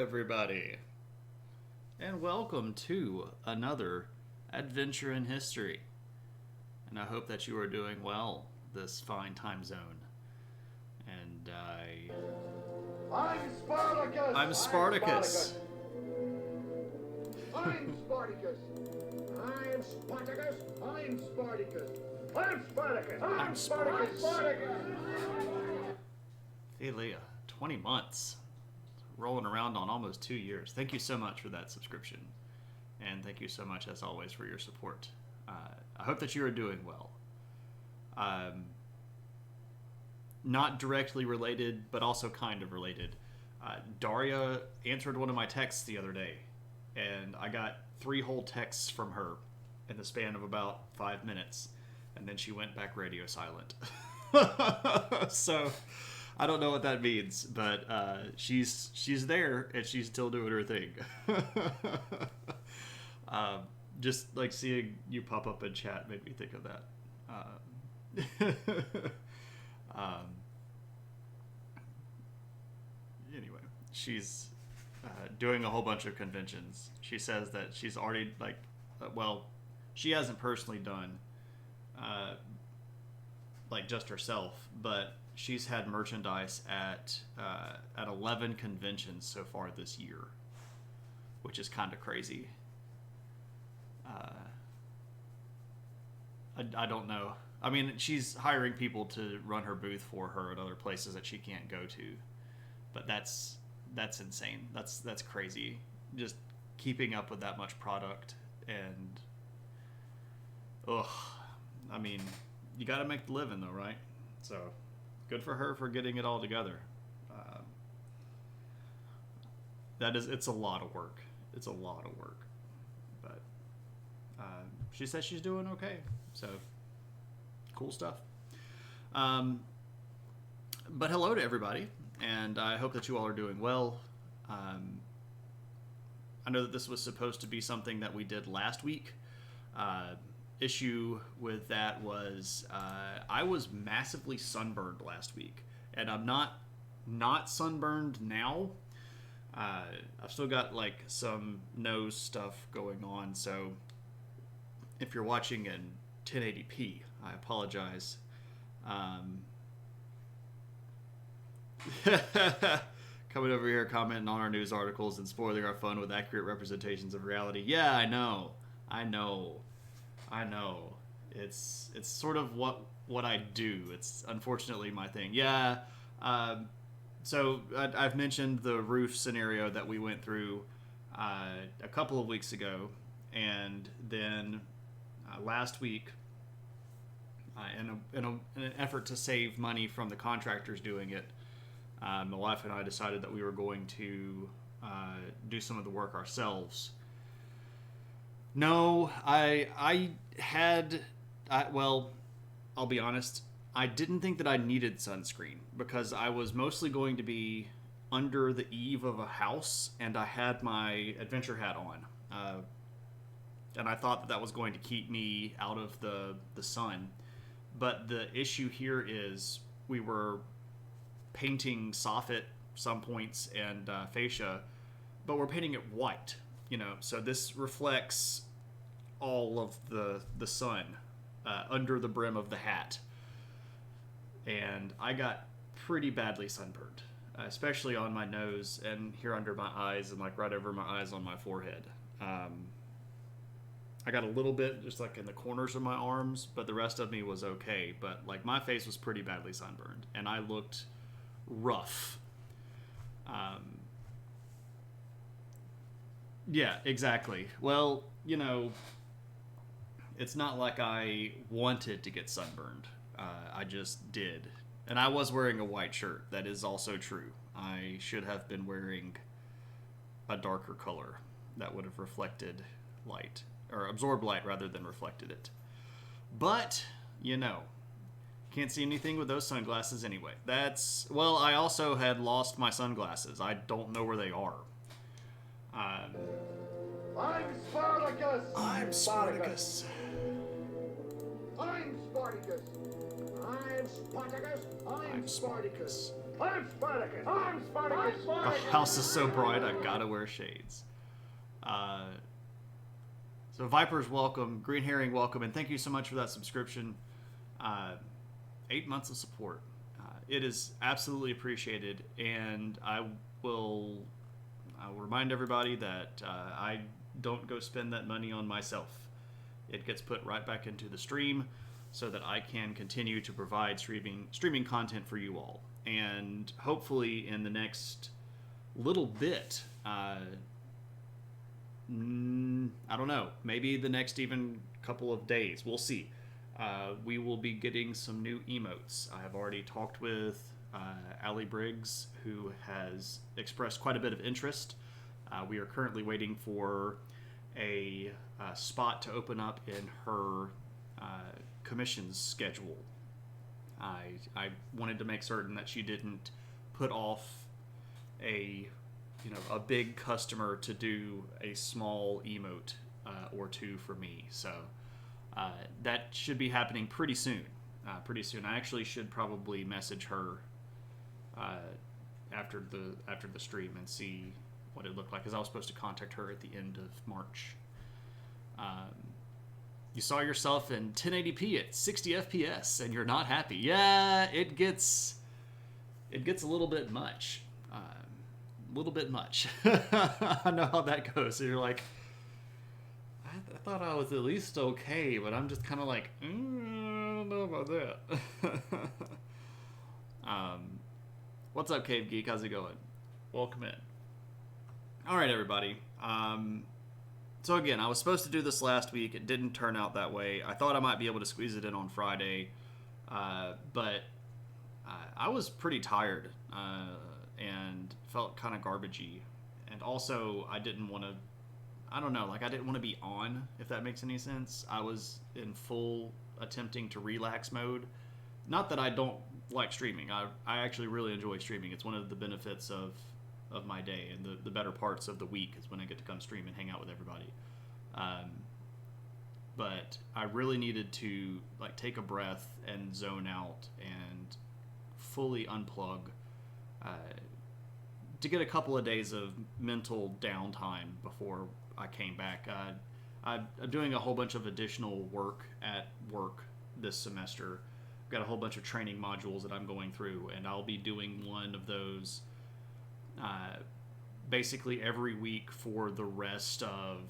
everybody, and welcome to another adventure in history. And I hope that you are doing well this fine time zone. And I'm Spartacus! I'm Spartacus! I'm Spartacus! I'm Spartacus! I'm Spartacus! I'm Spartacus! I'm Spartacus! Hey Leah, 20 months. Rolling around on almost 2 years. Thank you so much for that subscription. And thank you so much, as always, for your support. I hope that you are doing well. Not directly related, but also kind of related. Daria answered one of my texts the other day, and I got 3 whole texts from her in the span of about 5 minutes, and then she went back radio silent. So I don't know what that means, but she's there and she's still doing her thing. Just like seeing you pop up in chat made me think of that. Anyway, she's doing a whole bunch of conventions. She says that she's already she hasn't personally done just herself, but she's had merchandise at 11 conventions so far this year, which is kind of crazy. I don't know. I mean, she's hiring people to run her booth for her at other places that she can't go to, but that's insane. That's crazy. Just keeping up with that much product, and I mean, you got to make the living though, right? So good for her for getting it all together. It's a lot of work. It's a lot of work, but she says she's doing okay. So cool stuff. But hello to everybody, and I hope that you all are doing well. I know that this was supposed to be something that we did last week. Issue with that was I was massively sunburned last week, and I'm not sunburned now. I've still got like some nose stuff going on, so if you're watching in 1080p, I apologize. Coming over here, commenting on our news articles and spoiling our fun with accurate representations of reality. Yeah, I know. It's sort of what I do. It's unfortunately my thing. Yeah. So I've mentioned the roof scenario that we went through a couple of weeks ago, and then last week, in an effort to save money from the contractors doing it, my wife and I decided that we were going to do some of the work ourselves. No, I'll be honest, I didn't think that I needed sunscreen because I was mostly going to be under the eave of a house, and I had my adventure hat on. And I thought that was going to keep me out of the sun. But the issue here is we were painting soffit some points and fascia, but we're painting it white, so this reflects all of the sun under the brim of the hat. And I got pretty badly sunburned, especially on my nose and here under my eyes and like right over my eyes on my forehead. I got a little bit just like in the corners of my arms, but the rest of me was okay. But like my face was pretty badly sunburned, and I looked rough. Yeah, exactly. Well, it's not like I wanted to get sunburned. I just did. And I was wearing a white shirt. That is also true. I should have been wearing a darker color that would have reflected light, or absorbed light rather than reflected it. But, can't see anything with those sunglasses anyway. I also had lost my sunglasses. I don't know where they are. I'm Spartacus! I'm Spartacus. I'm Spartacus! I'm Spartacus! I'm Spartacus! I'm Spartacus. I'm Spartacus. The house is so bright, I gotta wear shades. So Vipers, welcome. Green Herring, welcome. And thank you so much for that subscription. 8 months of support. It is absolutely appreciated. And I will remind everybody that I don't go spend that money on myself. It gets put right back into the stream so that I can continue to provide streaming content for you all. And hopefully in the next little bit, I don't know, maybe the next even couple of days, we'll see. We will be getting some new emotes. I have already talked with Allie Briggs, who has expressed quite a bit of interest. We are currently waiting for a spot to open up in her commissions schedule. I wanted to make certain that she didn't put off a big customer to do a small emote or two for me. So that should be happening pretty soon. I actually should probably message her after the stream and see what it looked like, because I was supposed to contact her at the end of March. You saw yourself in 1080p at 60 FPS and you're not happy. Yeah, it gets a little bit much. I know how that goes. So you're like, I thought I was at least okay, but I'm just kind of like, I don't know about that. What's up, Cave Geek? How's it going? Welcome in. All right, everybody. So again, I was supposed to do this last week. It didn't turn out that way. I thought I might be able to squeeze it in on Friday, but I was pretty tired and felt kind of garbagey. And also, I didn't want to, I didn't want to be on, if that makes any sense. I was in full attempting to relax mode. Not that I don't like streaming. I actually really enjoy streaming. It's one of the benefits of my day, and the better parts of the week is when I get to come stream and hang out with everybody. But I really needed to take a breath and zone out and fully unplug to get a couple of days of mental downtime before I came back. I'm doing a whole bunch of additional work at work this semester. I've got a whole bunch of training modules that I'm going through, and I'll be doing one of those basically every week for the rest of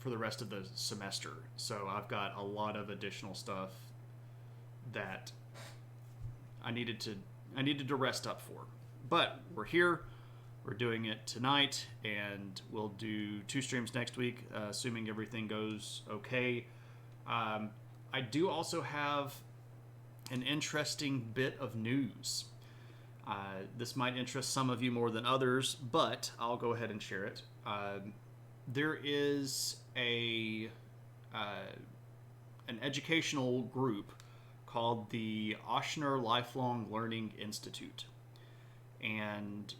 the semester. So I've got a lot of additional stuff that I needed to rest up for. But we're here. We're doing it tonight, and we'll do 2 streams next week, assuming everything goes okay. I do also have an interesting bit of news. This might interest some of you more than others, but I'll go ahead and share it. There is an educational group called the Oshner Lifelong Learning Institute, and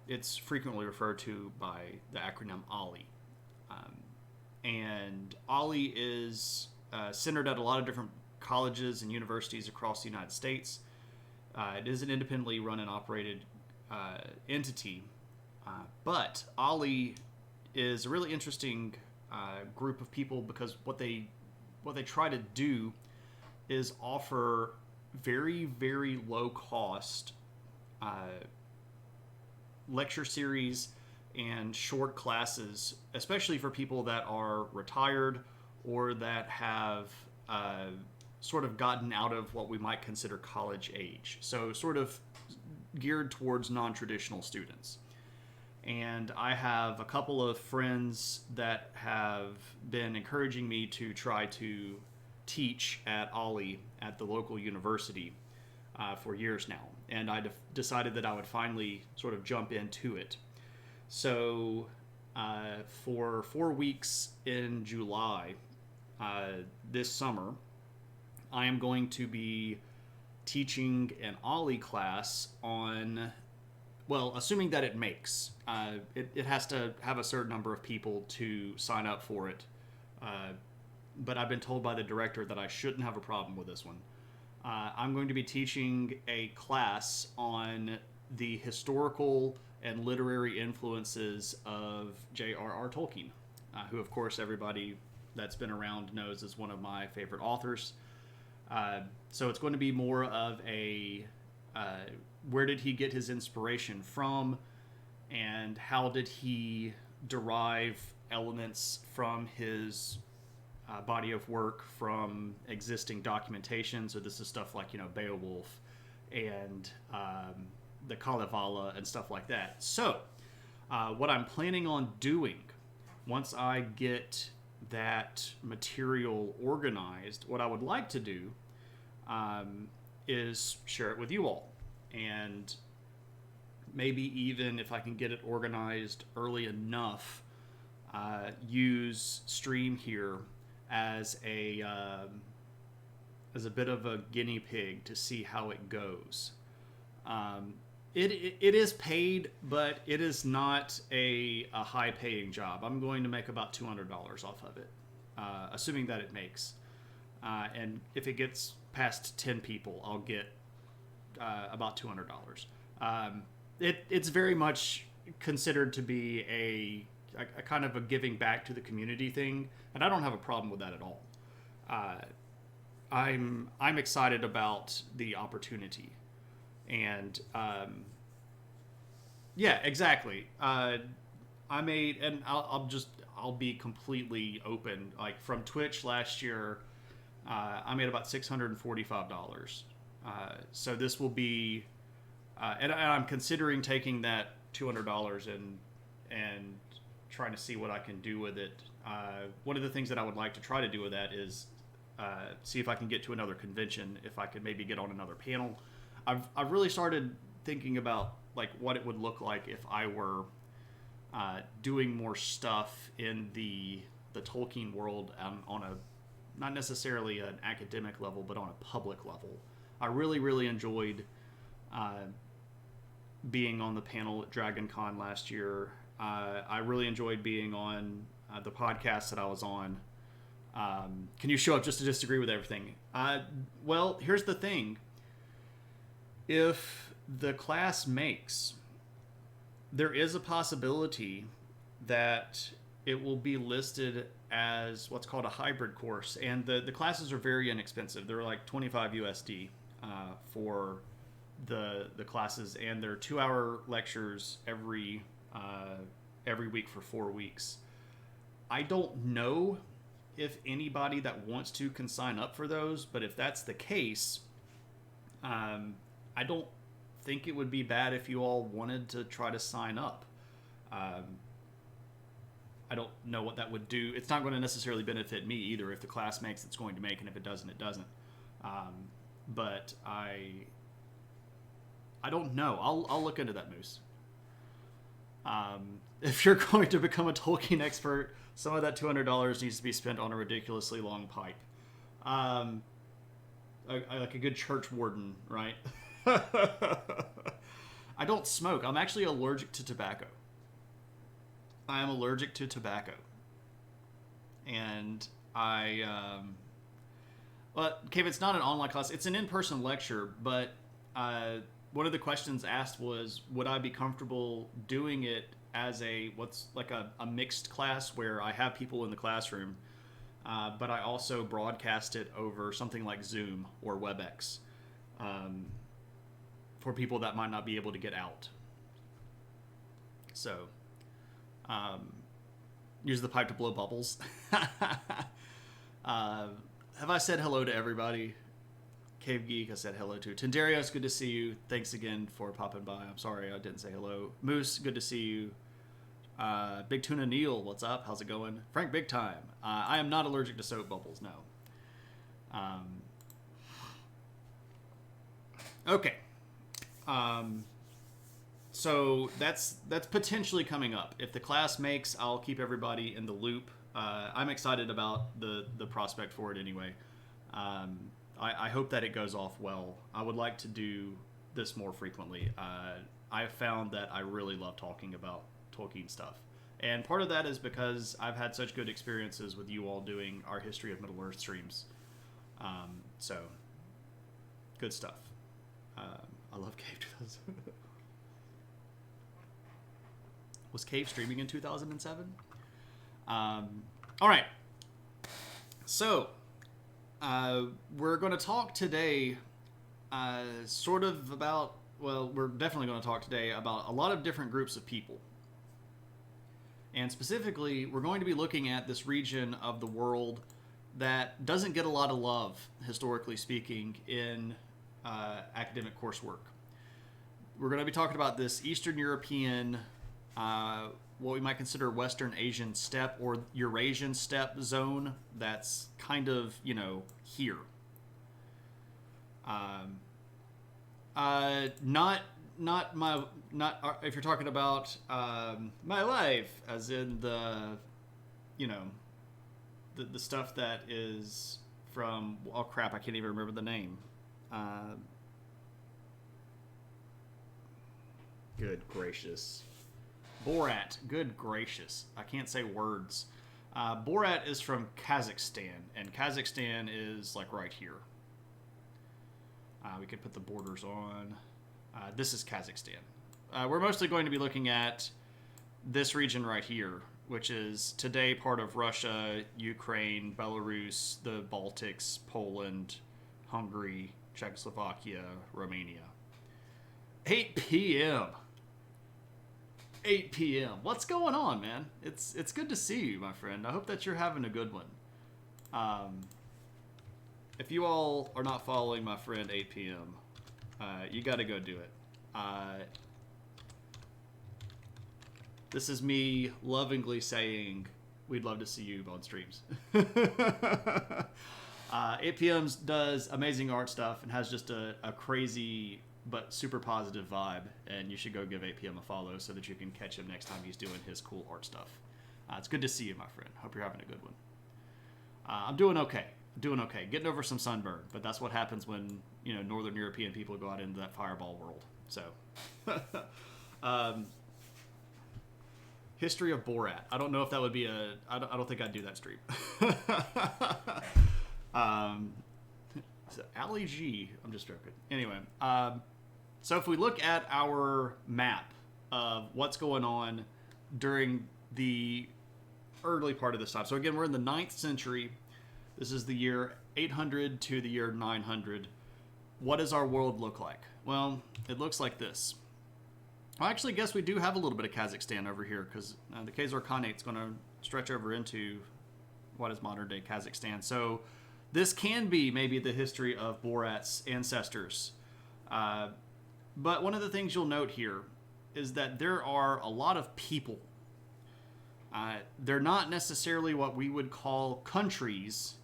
it's frequently referred to by the acronym AiH. And AiH is centered at a lot of different colleges and universities across the United States. It is an independently run and operated entity, but AiH is a really interesting group of people, because what they try to do is offer very, very low cost lecture series and short classes, especially for people that are retired or that have sort of gotten out of what we might consider college age. So sort of geared towards non-traditional students. And I have a couple of friends that have been encouraging me to try to teach at AiH at the local university for years now. And I decided that I would finally sort of jump into it. So for 4 weeks in July this summer, I am going to be teaching an AiH class on, well, assuming that it makes. It has to have a certain number of people to sign up for it. But I've been told by the director that I shouldn't have a problem with this one. I'm going to be teaching a class on the historical and literary influences of J.R.R. Tolkien, who, of course, everybody that's been around knows is one of my favorite authors. So it's going to be more of a where did he get his inspiration from, and how did he derive elements from his body of work from existing documentation. So this is stuff like, Beowulf and the Kalevala and stuff like that. So what I'm planning on doing once I get that material organized, what I would like to do is share it with you all. And maybe even if I can get it organized early enough, use Stream here as a bit of a guinea pig to see how it goes. It is paid, but it is not a high paying job. I'm going to make about $200 off of it, assuming that it makes. And if it gets past 10 people, I'll get about $200. It's very much considered to be a kind of a giving back to the community thing, and I don't have a problem with that at all. I'm excited about the opportunity, and yeah, exactly. I made, and I'll be completely open. Like from Twitch last year, I made about $645. So this will be, and I'm considering taking that $200 and trying to see what I can do with it. One of the things that I would like to try to do with that is see if I can get to another convention, if I could maybe get on another panel. I've really started thinking about like what it would look like if I were doing more stuff in the Tolkien world on a not necessarily an academic level, but on a public level. I really enjoyed being on the panel at Dragon Con last year. I really enjoyed being on the podcast that I was on. Can you show up just to disagree with everything? Well, here's the thing. If the class makes, there is a possibility that it will be listed as what's called a hybrid course. And the classes are very inexpensive. They're like 25 USD for the classes, and they're 2-hour lectures every week for 4 weeks. I don't know if anybody that wants to can sign up for those, but if that's the case, I don't think it would be bad if you all wanted to try to sign up. I don't know what that would do. It's not going to necessarily benefit me either. If the class makes, it's going to make, and if it doesn't, it doesn't. But I don't know. I'll look into that, Moose. If you're going to become a Tolkien expert, some of that $200 needs to be spent on a ridiculously long pipe. Like a good church warden, right? I don't smoke. I'm actually allergic to tobacco. I am allergic to tobacco. And well, okay, it's not an online class. It's an in-person lecture, but one of the questions asked was, would I be comfortable doing it as what's like a mixed class where I have people in the classroom, but I also broadcast it over something like Zoom or WebEx for people that might not be able to get out. So, use the pipe to blow bubbles. Have I said hello to everybody? Cave Geek, I said hello to. Tendarios, good to see you. Thanks again for popping by. I'm sorry I didn't say hello. Moose, good to see you. Big Tuna Neil, what's up? How's it going? Frank, big time. I am not allergic to soap bubbles, no. Okay. So that's potentially coming up. If the class makes, I'll keep everybody in the loop. I'm excited about the prospect for it anyway. I hope that it goes off well. I would like to do this more frequently. I have found that I really love talking about Tolkien stuff. And part of that is because I've had such good experiences with you all doing our History of Middle-earth streams. So, Good stuff. I love Cave 2000. Was Cave streaming in 2007? All right. So, we're going to talk today sort of about, well, we're definitely going to talk today about a lot of different groups of people. And specifically, we're going to be looking at this region of the world that doesn't get a lot of love, historically speaking, in academic coursework. We're going to be talking about this Eastern European, what we might consider Western Asian steppe or Eurasian steppe zone that's kind of, here. If you're talking about my life, as in the stuff that is from, oh crap, I can't even remember the name. Good gracious. Borat, good gracious. I can't say words. Borat is from Kazakhstan, and Kazakhstan is like right here. We could put the borders on. This is Kazakhstan. We're mostly going to be looking at this region right here, which is today part of Russia, Ukraine, Belarus, the Baltics, Poland, Hungary, Czechoslovakia, Romania. 8 p.m. 8 p.m. What's going on, man? It's good to see you, my friend. I hope that you're having a good one. If you all are not following my friend 8 p.m., you got to go do it. This is me lovingly saying we'd love to see you on streams. 8 p.m. does amazing art stuff and has just a crazy but super positive vibe, and you should go give 8 p.m. a follow so that you can catch him next time he's doing his cool art stuff. It's good to see you, my friend. Hope you're having a good one. I'm doing okay. Getting over some sunburn, but that's what happens when Northern European people go out into that fireball world. So, history of Borat. I don't know if that would be I don't think I'd do that stream. So Ali G. I'm just joking. Anyway, so if we look at our map of what's going on during the early part of this time. So again, we're in the 9th century. This is the year 800 to the year 900. What does our world look like? Well, it looks like this. I actually guess we do have a little bit of Kazakhstan over here, because the Khazar Khanate is going to stretch over into what is modern-day Kazakhstan. So this can be maybe the history of Borat's ancestors. But one of the things you'll note here is that there are a lot of people. They're not necessarily what we would call countries,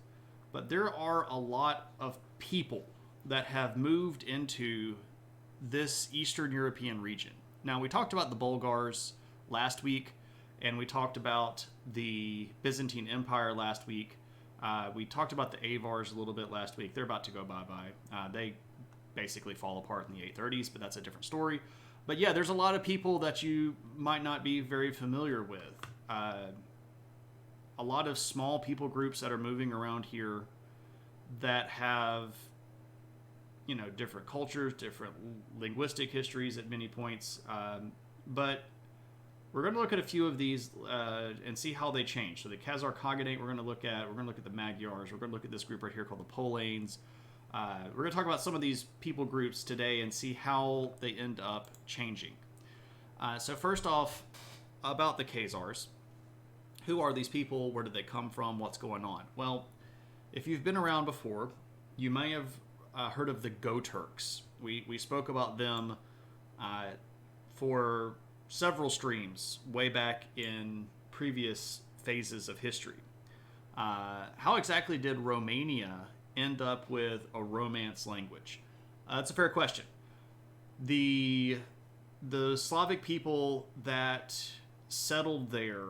but there are a lot of people that have moved into this Eastern European region. Now, we talked about the Bulgars last week, and we talked about the Byzantine Empire last week. We talked about the Avars a little bit last week. They're about to go bye-bye. They basically fall apart in the 830s, but that's a different story. But yeah, there's a lot of people that you might not be very familiar with. A lot of small people groups that are moving around here that have, different cultures, different linguistic histories at many points. But we're going to look at a few of these and see how they change. So the Khazar Khanate we're going to look at the Magyars. We're going to look at this group right here called the Polanes. We're going to talk about some of these people groups today and see how they end up changing. So first off, about the Khazars. Who are these people? Where did they come from? What's going on? Well, if you've been around before, you may have heard of the Go-Turks. We spoke about them for several streams way back in previous phases of history. How exactly did Romania end up with a Romance language? That's a fair question. The Slavic people that settled there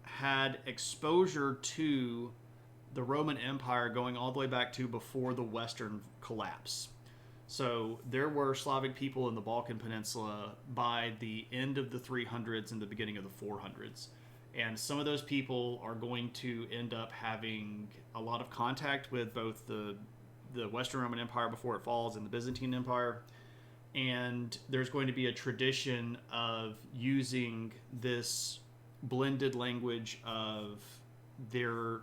had exposure to the Roman Empire going all the way back to before the Western collapse. So there were Slavic people in the Balkan Peninsula by the end of the 300s and the beginning of the 400s. And some of those people are going to end up having a lot of contact with both the the Western Roman Empire before it falls and the Byzantine Empire. And there's going to be a tradition of using this blended language of their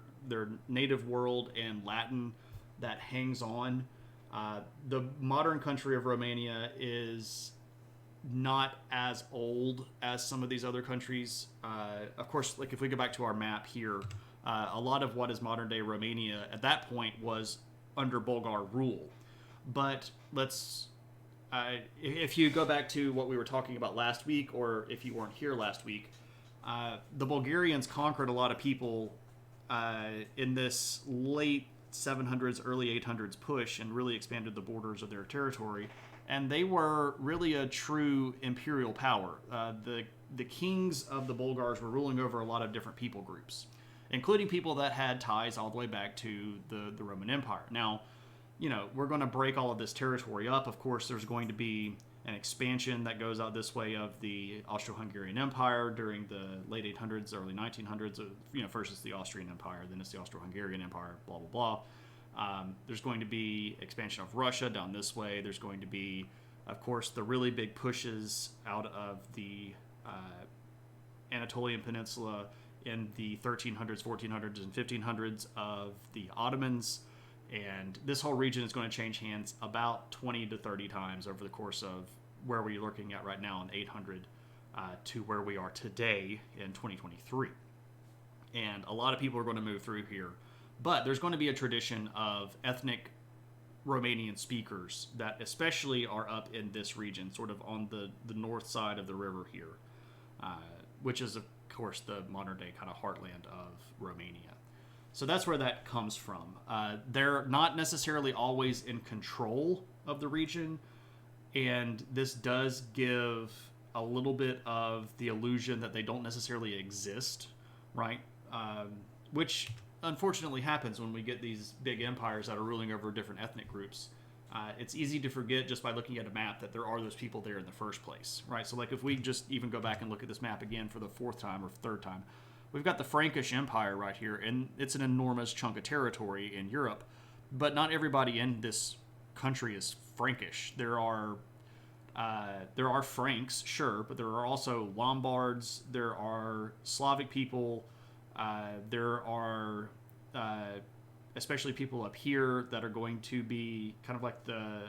native world and Latin that hangs on. The modern country of Romania is not as old as some of these other countries. Of course, like if we go back to our map here, a lot of what is modern day Romania at that point was under Bulgar rule. But if you go back to what we were talking about last week, or if you weren't here last week, the Bulgarians conquered a lot of people in this late 700s, early 800s push, and really expanded the borders of their territory. And they were really a true imperial power. The kings of the Bulgars were ruling over a lot of different people groups, including people that had ties all the way back to the Roman Empire. Now, we're going to break all of this territory up. Of course, there's going to be an expansion that goes out this way of the Austro-Hungarian Empire during the late 800s, early 1900s. First it's the Austrian Empire, then it's the Austro-Hungarian Empire, blah, blah, blah. There's going to be expansion of Russia down this way. There's going to be, of course, the really big pushes out of the Anatolian Peninsula in the 1300s, 1400s, and 1500s of the Ottomans. And this whole region is going to change hands about 20 to 30 times over the course of where we're looking at right now in 800 to where we are today in 2023. And a lot of people are going to move through here. But there's going to be a tradition of ethnic Romanian speakers that especially are up in this region, sort of on the north side of the river here, which is, of course, the modern-day kind of heartland of Romania. So that's where that comes from. They're not necessarily always in control of the region, and this does give a little bit of the illusion that they don't necessarily exist, right? Which unfortunately happens when we get these big empires that are ruling over different ethnic groups. It's easy to forget just by looking at a map that there are those people there in the first place, right? So like if we just even go back and look at this map again for the fourth time or third time, we've got the Frankish Empire right here, and it's an enormous chunk of territory in Europe. But not everybody in this country is Frankish. There are Franks, sure, but there are also Lombards. There are Slavic people. There are especially people up here that are going to be kind of like the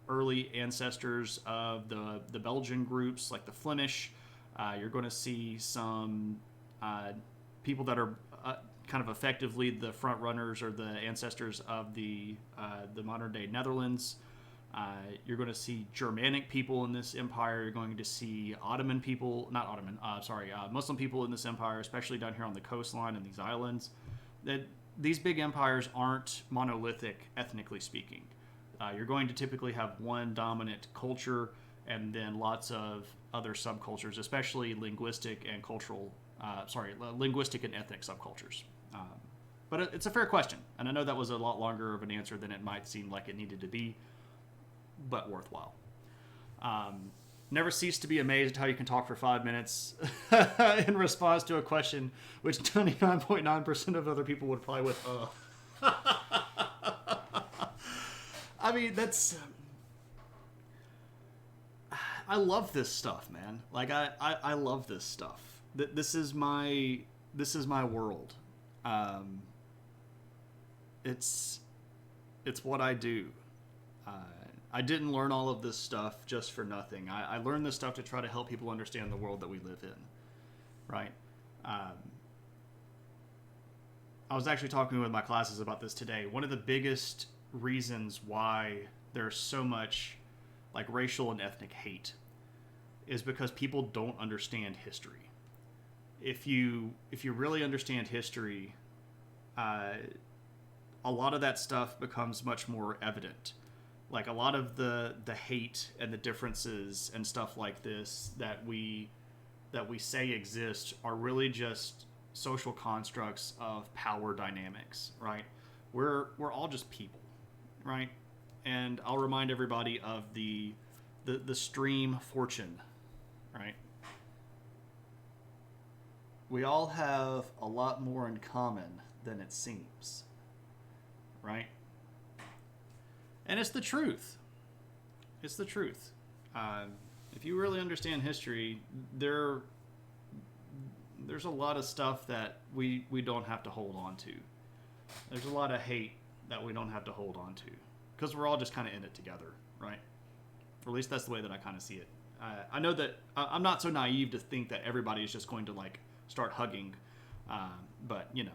early ancestors of the Belgian groups, like the Flemish. You're going to see some people that are kind of effectively the front runners or the ancestors of the modern day Netherlands. You're going to see Germanic people in this empire. You're going to see Muslim people in this empire, especially down here on the coastline and these islands. That these big empires aren't monolithic, ethnically speaking. You're going to typically have one dominant culture and then lots of other subcultures, especially linguistic and ethnic subcultures. But it's a fair question, and I know that was a lot longer of an answer than it might seem like it needed to be, but worthwhile. Never cease to be amazed at how you can talk for 5 minutes in response to a question which 99.9% of other people would reply with, I mean, I love this stuff, man. Like, I love this stuff. This is my world. It's what I do. I didn't learn all of this stuff just for nothing. I learned this stuff to try to help people understand the world that we live in, right? I was actually talking with my classes about this today. One of the biggest reasons why there's so much like racial and ethnic hate is because people don't understand history. If you really understand history, a lot of that stuff becomes much more evident. Like a lot of the hate and the differences and stuff like this that we say exist are really just social constructs of power dynamics, right? We're all just people, right? And I'll remind everybody of the stream fortune, right? We all have a lot more in common than it seems, right? And it's the truth. It's the truth. If you really understand history, there's a lot of stuff that we don't have to hold on to. There's a lot of hate that we don't have to hold on to, because we're all just kind of in it together, right? Or at least that's the way that I kind of see it. I know that I'm not so naive to think that everybody is just going to like start hugging, but you know,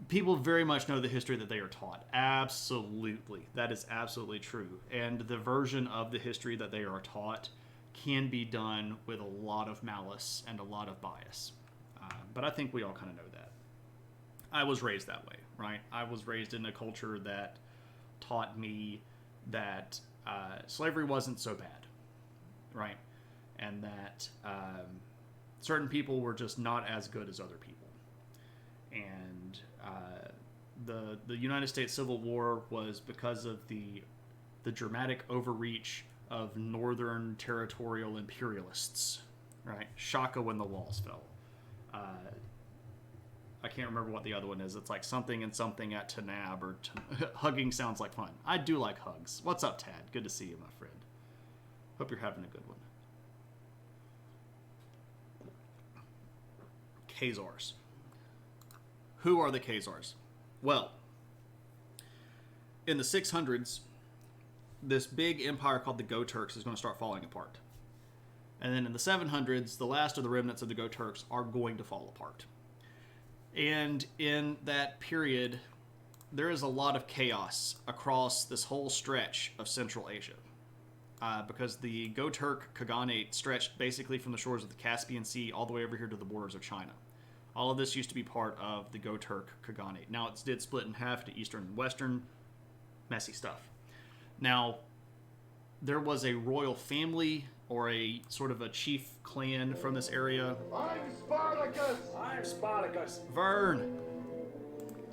people very much know the history that they are taught. Absolutely, that is absolutely true. And the version of the history that they are taught can be done with a lot of malice and a lot of bias. But I think we all kind of know that. I was raised that way, right? I was raised in a culture that taught me that slavery wasn't so bad, right? And that certain people were just not as good as other people. And the United States Civil War was because of the dramatic overreach of northern territorial imperialists, right? Shaka when the walls fell. I can't remember what the other one is. It's like something and something at Tanab, or hugging sounds like fun. I do like hugs. What's up, Tad? Good to see you, my friend. Hope you're having a good one. Khazars. Who are the Khazars? Well, in the 600s, this big empire called the Go-Turks is going to start falling apart. And then in the 700s, the last of the remnants of the Go-Turks are going to fall apart. And in that period, there is a lot of chaos across this whole stretch of Central Asia. Because the Go-Turk Khaganate stretched basically from the shores of the Caspian Sea all the way over here to the borders of China. All of this used to be part of the Go-Turk Khaganate. Now it did split in half to eastern and western. Messy stuff. Now, there was a royal family or a sort of a chief clan from this area. I'm Spartacus! I'm Spartacus! Vern!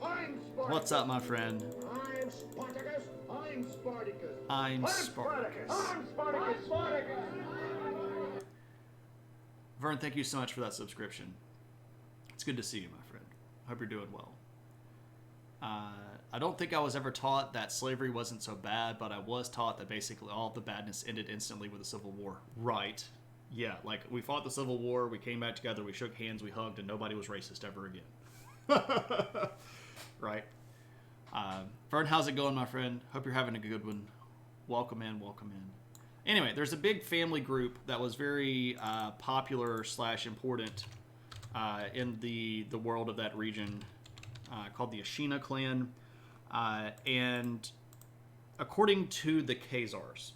I'm Spartacus! What's up, my friend? I'm Spartacus! I'm Spartacus! I'm Spartacus. I'm Spartacus! I'm Spartacus! Vern, thank you so much for that subscription. It's good to see you, my friend. Hope you're doing well. I don't think I was ever taught that slavery wasn't so bad, but I was taught that basically all of the badness ended instantly with the Civil War. Right. Yeah, like we fought the Civil War, we came back together, we shook hands, we hugged, and nobody was racist ever again. Right. Vern, how's it going, my friend? Hope you're having a good one. Welcome in, welcome in. Anyway, there's a big family group that was very popular / important in the world of that region called the Ashina clan. And according to the Khazars,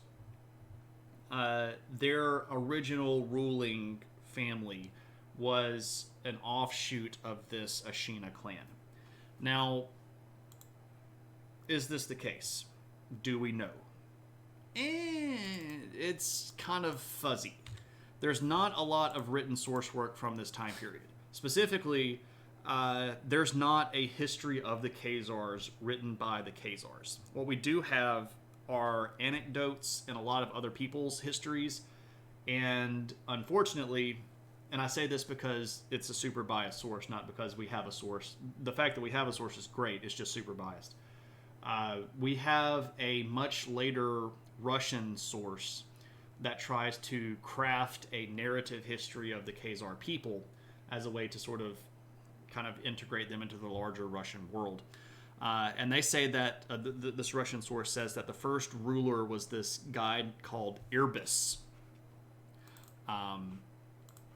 their original ruling family was an offshoot of this Ashina clan. Now, is this the case? Do we know? It's kind of fuzzy. There's not a lot of written source work from this time period. Specifically, there's not a history of the Khazars written by the Khazars. What we do have are anecdotes and a lot of other people's histories, and unfortunately, and I say this because it's a super biased source, not because we have a source. The fact that we have a source is great, it's just super biased. We have a much later Russian source that tries to craft a narrative history of the Khazar people as a way to sort of kind of integrate them into the larger Russian world. And they say that this Russian source says that the first ruler was this guy called Irbis.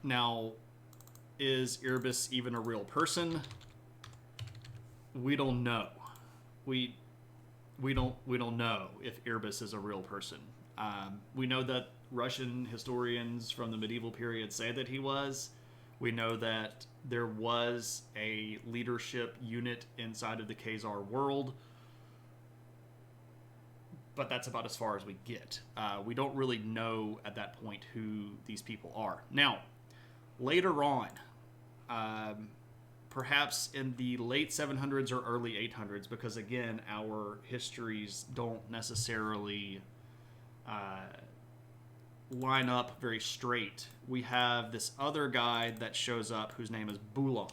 Now, is Irbis even a real person? We don't know. We don't know if Irbis is a real person. We know that Russian historians from the medieval period say that he was. We know that there was a leadership unit inside of the Khazar world, but that's about as far as we get. We don't really know at that point who these people are. Now, later on, perhaps in the late 700s or early 800s, because again, our histories don't necessarily line up very straight. We have this other guy that shows up whose name is Bulan.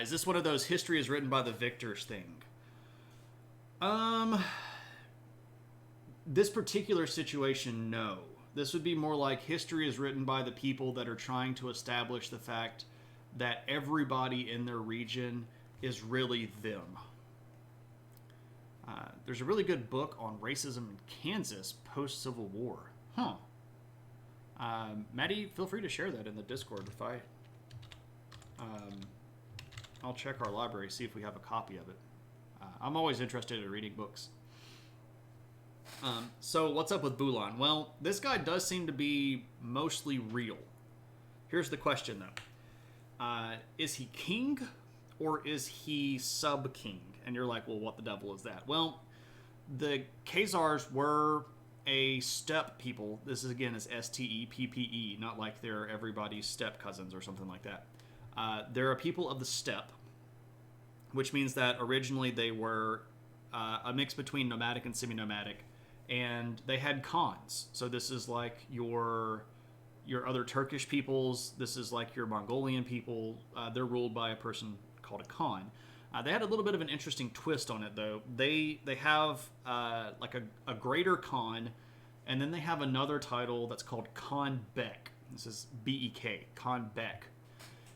Is this one of those history is written by the victors thing? This particular situation, no. This would be more like history is written by the people that are trying to establish the fact that everybody in their region is really them. There's a really good book on racism in Kansas post-Civil War. Huh. Maddie, feel free to share that in the Discord if I'll check our library, see if we have a copy of it. I'm always interested in reading books. So what's up with Bulan? Well, this guy does seem to be mostly real. Here's the question, though. Is he king or is he sub-king? And you're like, well, what the devil is that? Well, the Khazars were a steppe people. This is, again, is S-T-E-P-P-E, not like they're everybody's step cousins or something like that. They're a people of the steppe, which means that originally they were a mix between nomadic and semi-nomadic, and they had khans. So this is like your other Turkish peoples. This is like your Mongolian people. They're ruled by a person called a khan. They had a little bit of an interesting twist on it, though. They have like a greater khan, and then they have another title that's called Khan Bek. This is B-E-K, Khan Bek.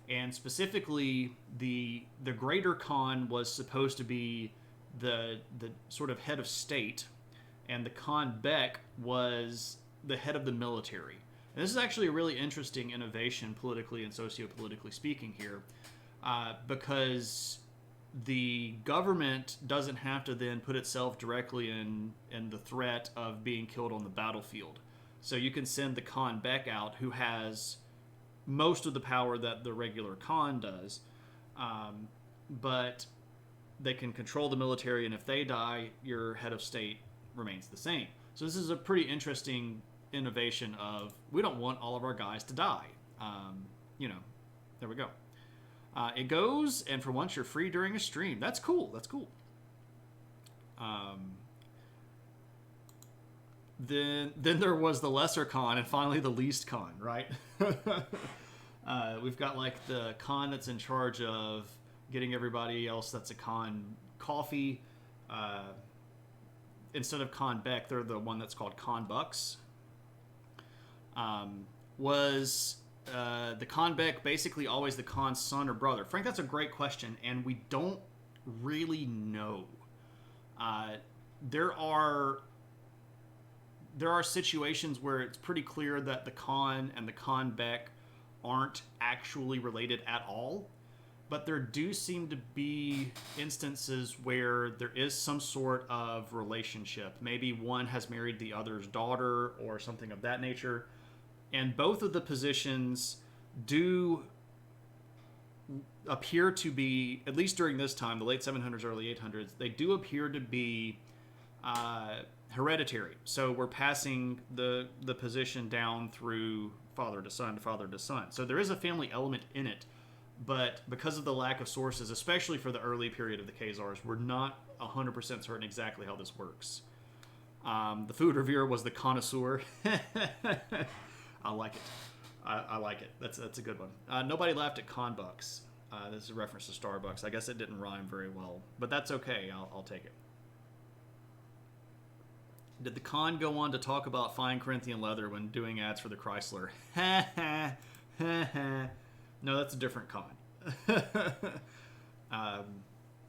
And specifically, the greater khan was supposed to be the sort of head of state, and the Khan Bek was the head of the military. And this is actually a really interesting innovation, politically and sociopolitically speaking here, because the government doesn't have to then put itself directly in the threat of being killed on the battlefield. So you can send the Khan Bek out, who has most of the power that the regular Khan does, but they can control the military, and if they die, your head of state remains the same. So this is a pretty interesting innovation of, we don't want all of our guys to die. There we go. It goes, and for once you're free during a stream. That's cool. That's cool. Then there was the lesser Khan, and finally the least Khan, right? We've got like the Khan that's in charge of getting everybody else that's a Khan coffee. Instead of Khan Bek, they're the one that's called Khan Bucks. Was the Khan Bek basically always the Khan's son or brother? Frank, that's a great question, and we don't really know. There are situations where it's pretty clear that the Khan and the Khan Bek aren't actually related at all, but there do seem to be instances where there is some sort of relationship. Maybe one has married the other's daughter or something of that nature. And both of the positions do appear to be, at least during this time, the late 700s, early 800s, they do appear to be hereditary. So we're passing the position down through father to son to father to son. So there is a family element in it, but because of the lack of sources, especially for the early period of the Khazars, we're not 100% certain exactly how this works. The food reviewer was the connoisseur. I like it. I like it. That's a good one. Nobody laughed at Khan Bucks. This is a reference to Starbucks. I guess it didn't rhyme very well, but that's okay. I'll take it. Did the Khan go on to talk about fine Corinthian leather when doing ads for the Chrysler? No, that's a different Khan.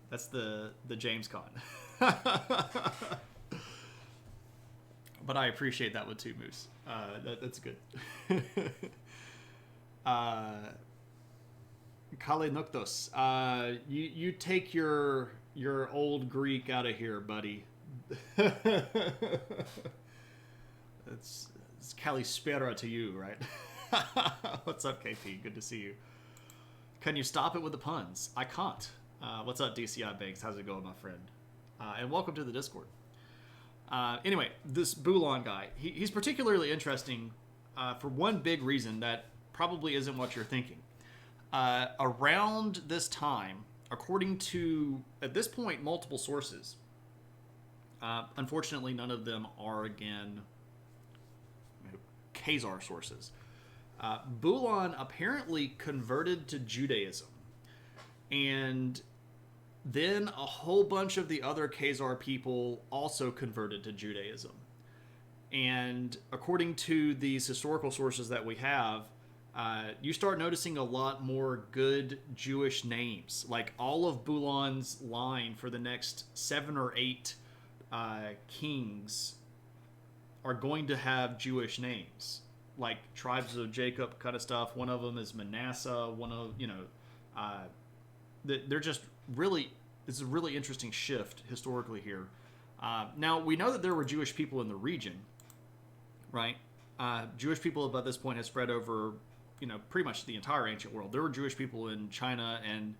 That's the James Khan. But I appreciate that one too, Moose. That's good. Kale Nuktos. You take your old Greek out of here, buddy. It's Kalispera to you, right? What's up, KP? Good to see you. Can you stop it with the puns? I can't. What's up, DCI Banks? How's it going, my friend? And welcome to the Discord. Anyway, this Bulan guy, he's particularly interesting for one big reason that probably isn't what you're thinking. Around this time, according to, at this point, multiple sources, unfortunately none of them are, again, Khazar sources, Bulan apparently converted to Judaism. And then a whole bunch of the other Khazar people also converted to Judaism. And according to these historical sources that we have, you start noticing a lot more good Jewish names. Like all of Bulan's line for the next 7 or 8 kings are going to have Jewish names, like tribes of Jacob kind of stuff. One of them is Manasseh. One of they're just really. It's a really interesting shift historically here. Now we know that there were Jewish people in the region, right? Jewish people by this point have spread over, pretty much the entire ancient world. There were Jewish people in China, and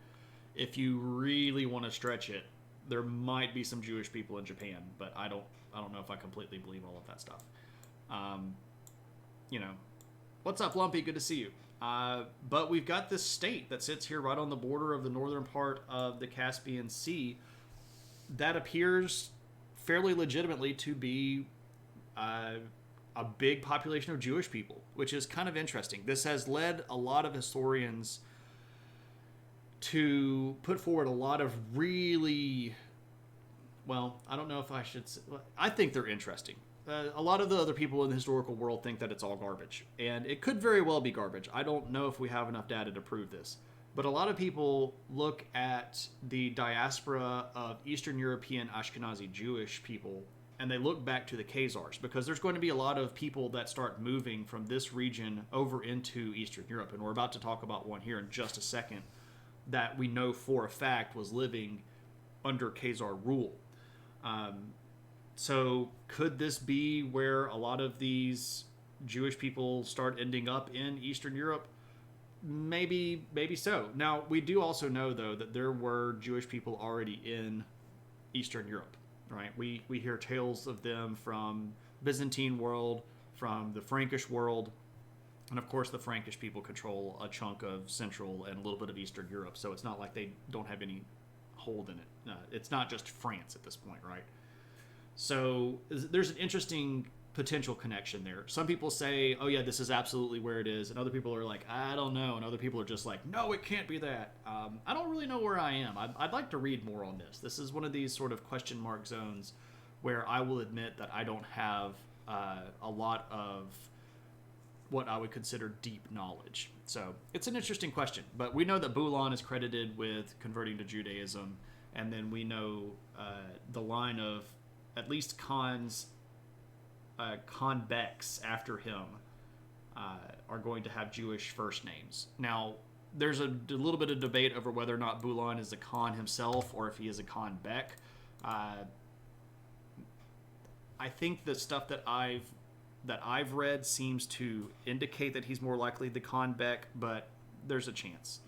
if you really want to stretch it, there might be some Jewish people in Japan, but I don't know if I completely believe all of that stuff. What's up, Lumpy? Good to see you. But we've got this state that sits here right on the border of the northern part of the Caspian Sea that appears fairly legitimately to be a big population of Jewish people, which is kind of interesting. This has led a lot of historians to put forward a lot of really, well, I don't know if I should say, I think they're interesting. A lot of the other people in the historical world think that it's all garbage, and it could very well be garbage. I don't know if we have enough data to prove this, but a lot of people look at the diaspora of Eastern European Ashkenazi Jewish people, and they look back to the Khazars, because there's going to be a lot of people that start moving from this region over into Eastern Europe, and we're about to talk about one here in just a second that we know for a fact was living under Khazar rule. So could this be where a lot of these Jewish people start ending up in Eastern Europe? Maybe so. Now, we do also know, though, that there were Jewish people already in Eastern Europe, right? We hear tales of them from Byzantine world, from the Frankish world, and of course the Frankish people control a chunk of Central and a little bit of Eastern Europe, so it's not like they don't have any hold in it. It's not just France at this point, right? So there's an interesting potential connection there. Some people say, oh yeah, this is absolutely where it is, and other people are like, I don't know, and other people are just like, no, it can't be that. I don't really know where I am. I'd like to read more on this. This is one of these sort of question mark zones where I will admit that I don't have a lot of what I would consider deep knowledge. So it's an interesting question, but we know that Bulan is credited with converting to Judaism, and then we know the line of at least Khan Beks after him are going to have Jewish first names. Now, there's a little bit of debate over whether or not Bulan is a Khan himself or if he is a Khan Bek. I think the stuff that I've read seems to indicate that he's more likely the Khan Bek, but there's a chance.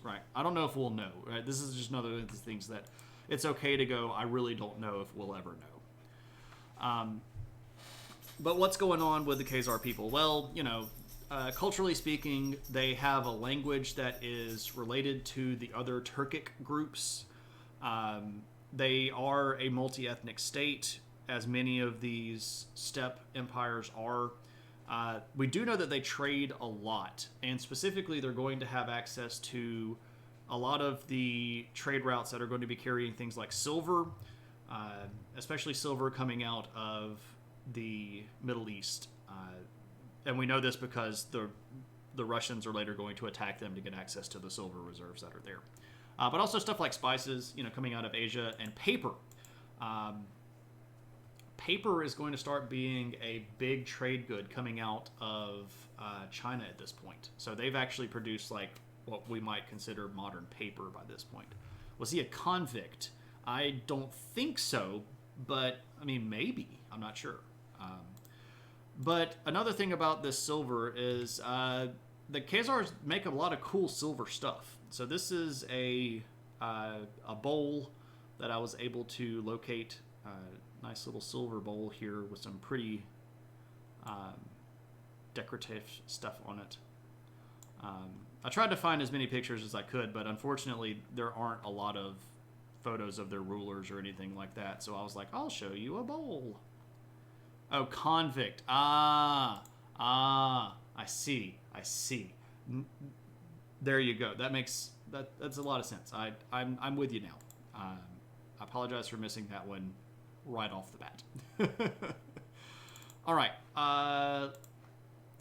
Right? I don't know if we'll know. Right? This is just another of the things that it's okay to go, I really don't know if we'll ever know. But what's going on with the Khazar people? Well, culturally speaking, they have a language that is related to the other Turkic groups. They are a multi-ethnic state, as many of these steppe empires are. We do know that they trade a lot, and specifically they're going to have access to a lot of the trade routes that are going to be carrying things like silver, especially silver coming out of the Middle East. And we know this because the Russians are later going to attack them to get access to the silver reserves that are there. But also stuff like spices, coming out of Asia, and paper. Paper is going to start being a big trade good coming out of China at this point. So they've actually produced like what we might consider modern paper by this point. Was he a convict? I don't think so, but I mean, maybe. I'm not sure. But another thing about this silver is the Khazars make a lot of cool silver stuff. So this is a bowl that I was able to locate. Nice little silver bowl here with some pretty decorative stuff on it. I tried to find as many pictures as I could, but unfortunately there aren't a lot of photos of their rulers or anything like that. So I was like, I'll show you a bowl. Oh, convict. I see. There you go. That makes that's a lot of sense. I'm with you now. I apologize for missing that one right off the bat. All right.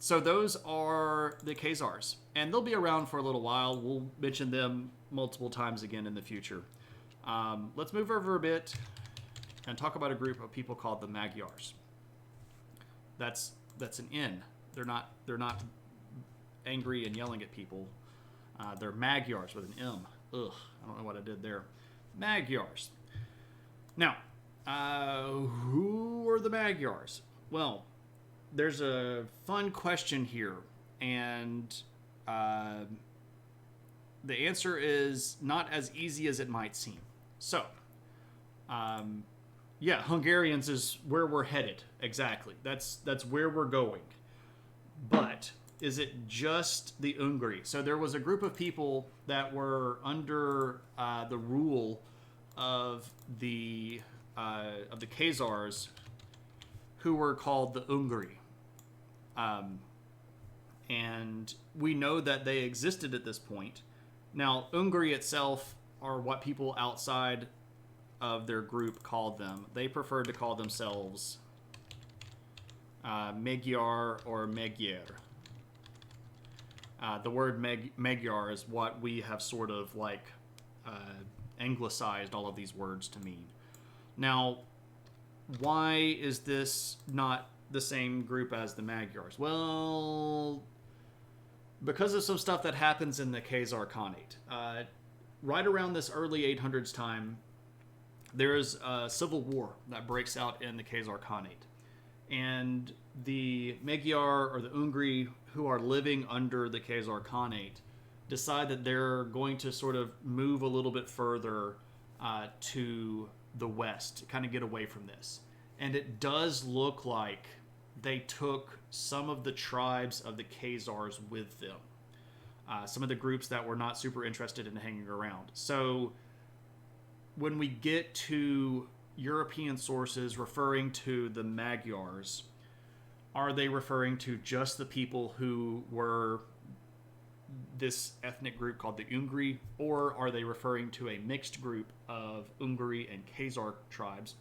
So those are the Khazars, and they'll be around for a little while. We'll mention them multiple times again in the future. Let's move over a bit and talk about a group of people called the Magyars. That's an N. They're not angry and yelling at people. They're Magyars with an M. Ugh, I don't know what I did there. Magyars. Now, who are the Magyars? Well, there's a fun question here, and the answer is not as easy as it might seem. So, yeah, Hungarians is where we're headed. Exactly. That's where we're going. But is it just the Ungri? So there was a group of people that were under the rule of the Khazars, who were called the Ungri. And we know that they existed at this point. Now, Ungri itself are what people outside of their group called them. They preferred to call themselves Magyar or Magyar. The word Magyar is what we have sort of like anglicized all of these words to mean. Now, why is this not the same group as the Magyars? Well, because of some stuff that happens in the Khazar Khanate. Right around this early 800s time, there is a civil war that breaks out in the Khazar Khanate. And the Magyar, or the Ungri, who are living under the Khazar Khanate, decide that they're going to sort of move a little bit further to the west, to kind of get away from this. And it does look like they took some of the tribes of the Khazars with them. Some of the groups that were not super interested in hanging around. So when we get to European sources referring to the Magyars, are they referring to just the people who were this ethnic group called the Ungri, or are they referring to a mixed group of Ungri and Khazar tribes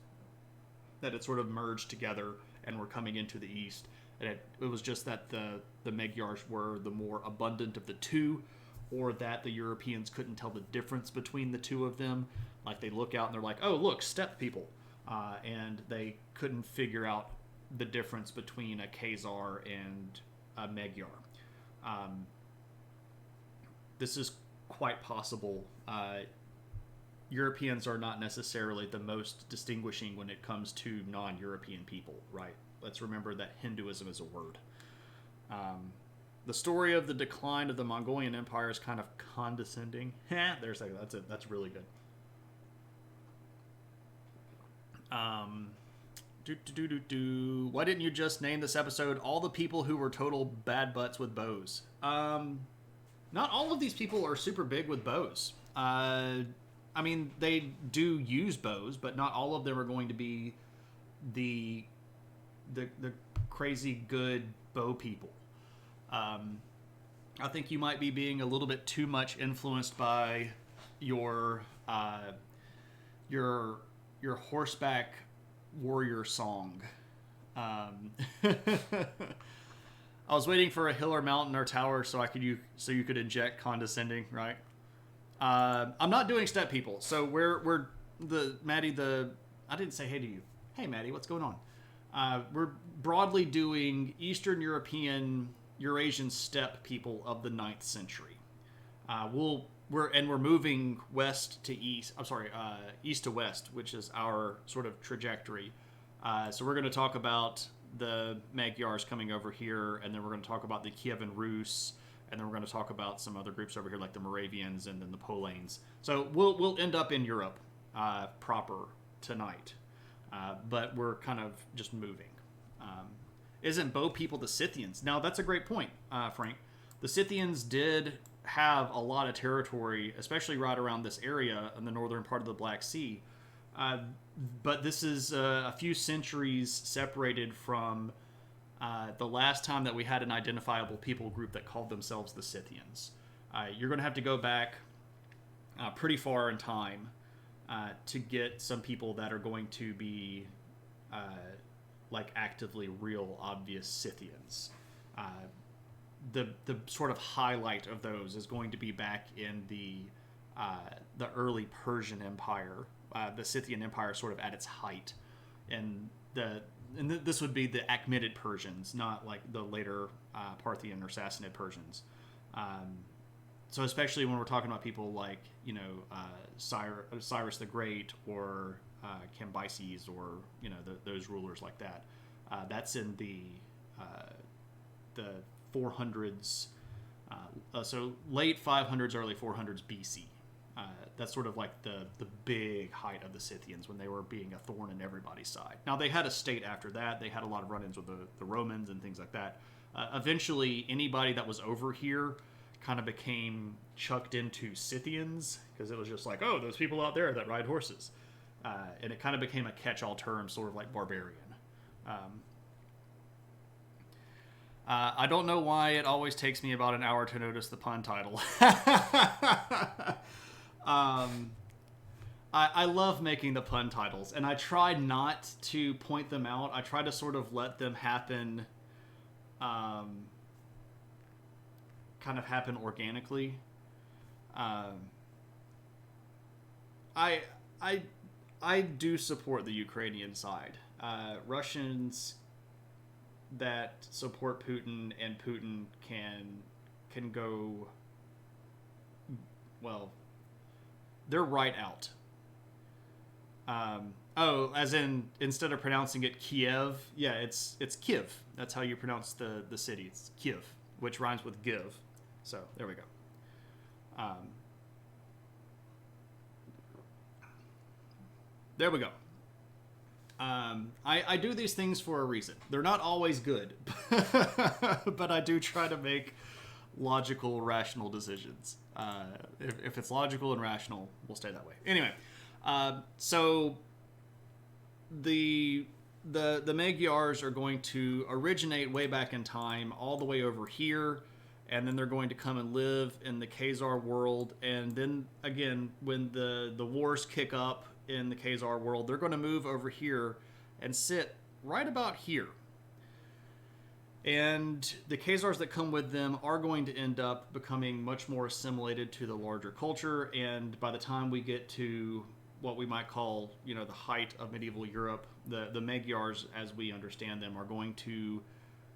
that had sort of merged together and were coming into the east? And it was just that the Magyars were the more abundant of the two, or that the Europeans couldn't tell the difference between the two of them. Like they look out and they're like, oh, look, steppe people. And they couldn't figure out the difference between a Khazar and a Magyar. This is quite possible. Europeans are not necessarily the most distinguishing when it comes to non-European people, right? Let's remember that Hinduism is a word. The story of the decline of the Mongolian Empire is kind of condescending. That's it. That's really good. Why didn't you just name this episode All the People Who Were Total Bad Butts with Bows? Not all of these people are super big with bows. I mean, they do use bows, but not all of them are going to be the crazy good bow people. I think you might be being a little bit too much influenced by your horseback warrior song. I was waiting for a hill or mountain or tower so you could inject condescending, right? I'm not doing steppe people, so we're Maddie. I didn't say hey to you. Hey Maddie, what's going on? We're broadly doing Eastern European, Eurasian steppe people of the 9th century. We're moving west to east. I'm sorry, east to west, which is our sort of trajectory. So we're going to talk about the Magyars coming over here, and then we're going to talk about the Kievan Rus, and then we're going to talk about some other groups over here like the Moravians and then the Polanes. So we'll end up in Europe proper tonight, but we're kind of just moving. Isn't bow people the Scythians? Now that's a great point, Frank. The Scythians did have a lot of territory, especially right around this area in the northern part of the Black Sea. But this is a few centuries separated from the last time that we had an identifiable people group that called themselves the Scythians. You're going to have to go back pretty far in time to get some people that are going to be like actively real obvious Scythians. The sort of highlight of those is going to be back in the early Persian Empire, the Scythian Empire, sort of at its height, and this would be the Achaemenid Persians, not like the later Parthian or Sassanid Persians. So especially when we're talking about people like Cyrus the Great or Cambyses or those rulers like that, that's in the 400s, so late 500s, early 400s BC. That's sort of like the big height of the Scythians when they were being a thorn in everybody's side. Now, they had a state after that. They had a lot of run-ins with the Romans and things like that. Eventually, anybody that was over here kind of became chucked into Scythians because it was just like, oh, those people out there that ride horses. And it kind of became a catch-all term, sort of like barbarian. I don't know why it always takes me about an hour to notice the pun title. I love making the pun titles, and I try not to point them out. I try to sort of let them happen, kind of happen organically. I do support the Ukrainian side. Russians that support Putin and Putin can go, well, they're right out. As in, instead of pronouncing it Kiev, yeah, it's Kyiv. That's how you pronounce the city. It's Kyiv, which rhymes with give. So there we go. There we go. I do these things for a reason. They're not always good, but I do try to make logical, rational decisions. If it's logical and rational, we'll stay that way. Anyway, so the Magyars are going to originate way back in time, all the way over here, and then they're going to come and live in the Khazar world. And then again, when the wars kick up in the Khazar world, they're going to move over here and sit right about here. And the Khazars that come with them are going to end up becoming much more assimilated to the larger culture. And by the time we get to what we might call, the height of medieval Europe, the Magyars, as we understand them, are going to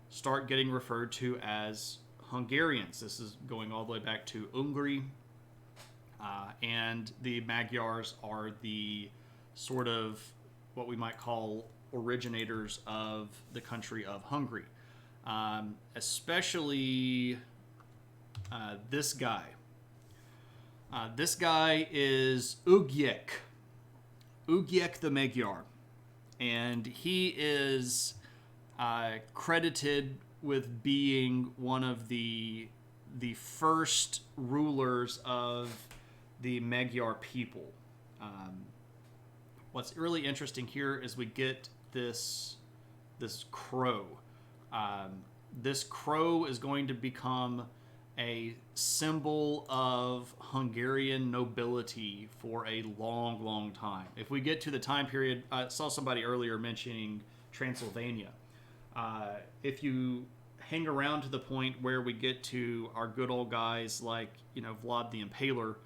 start getting referred to as Hungarians. This is going all the way back to Hungary. And the Magyars are the sort of what we might call originators of the country of Hungary. Especially this guy. This guy is Ugyek the Magyar. And he is credited with being one of the first rulers of the Magyar people. What's really interesting here is we get this crow. This crow is going to become a symbol of Hungarian nobility for a long, long time. If we get to the time period, I saw somebody earlier mentioning Transylvania. If you hang around to the point where we get to our good old guys like, Vlad the Impaler,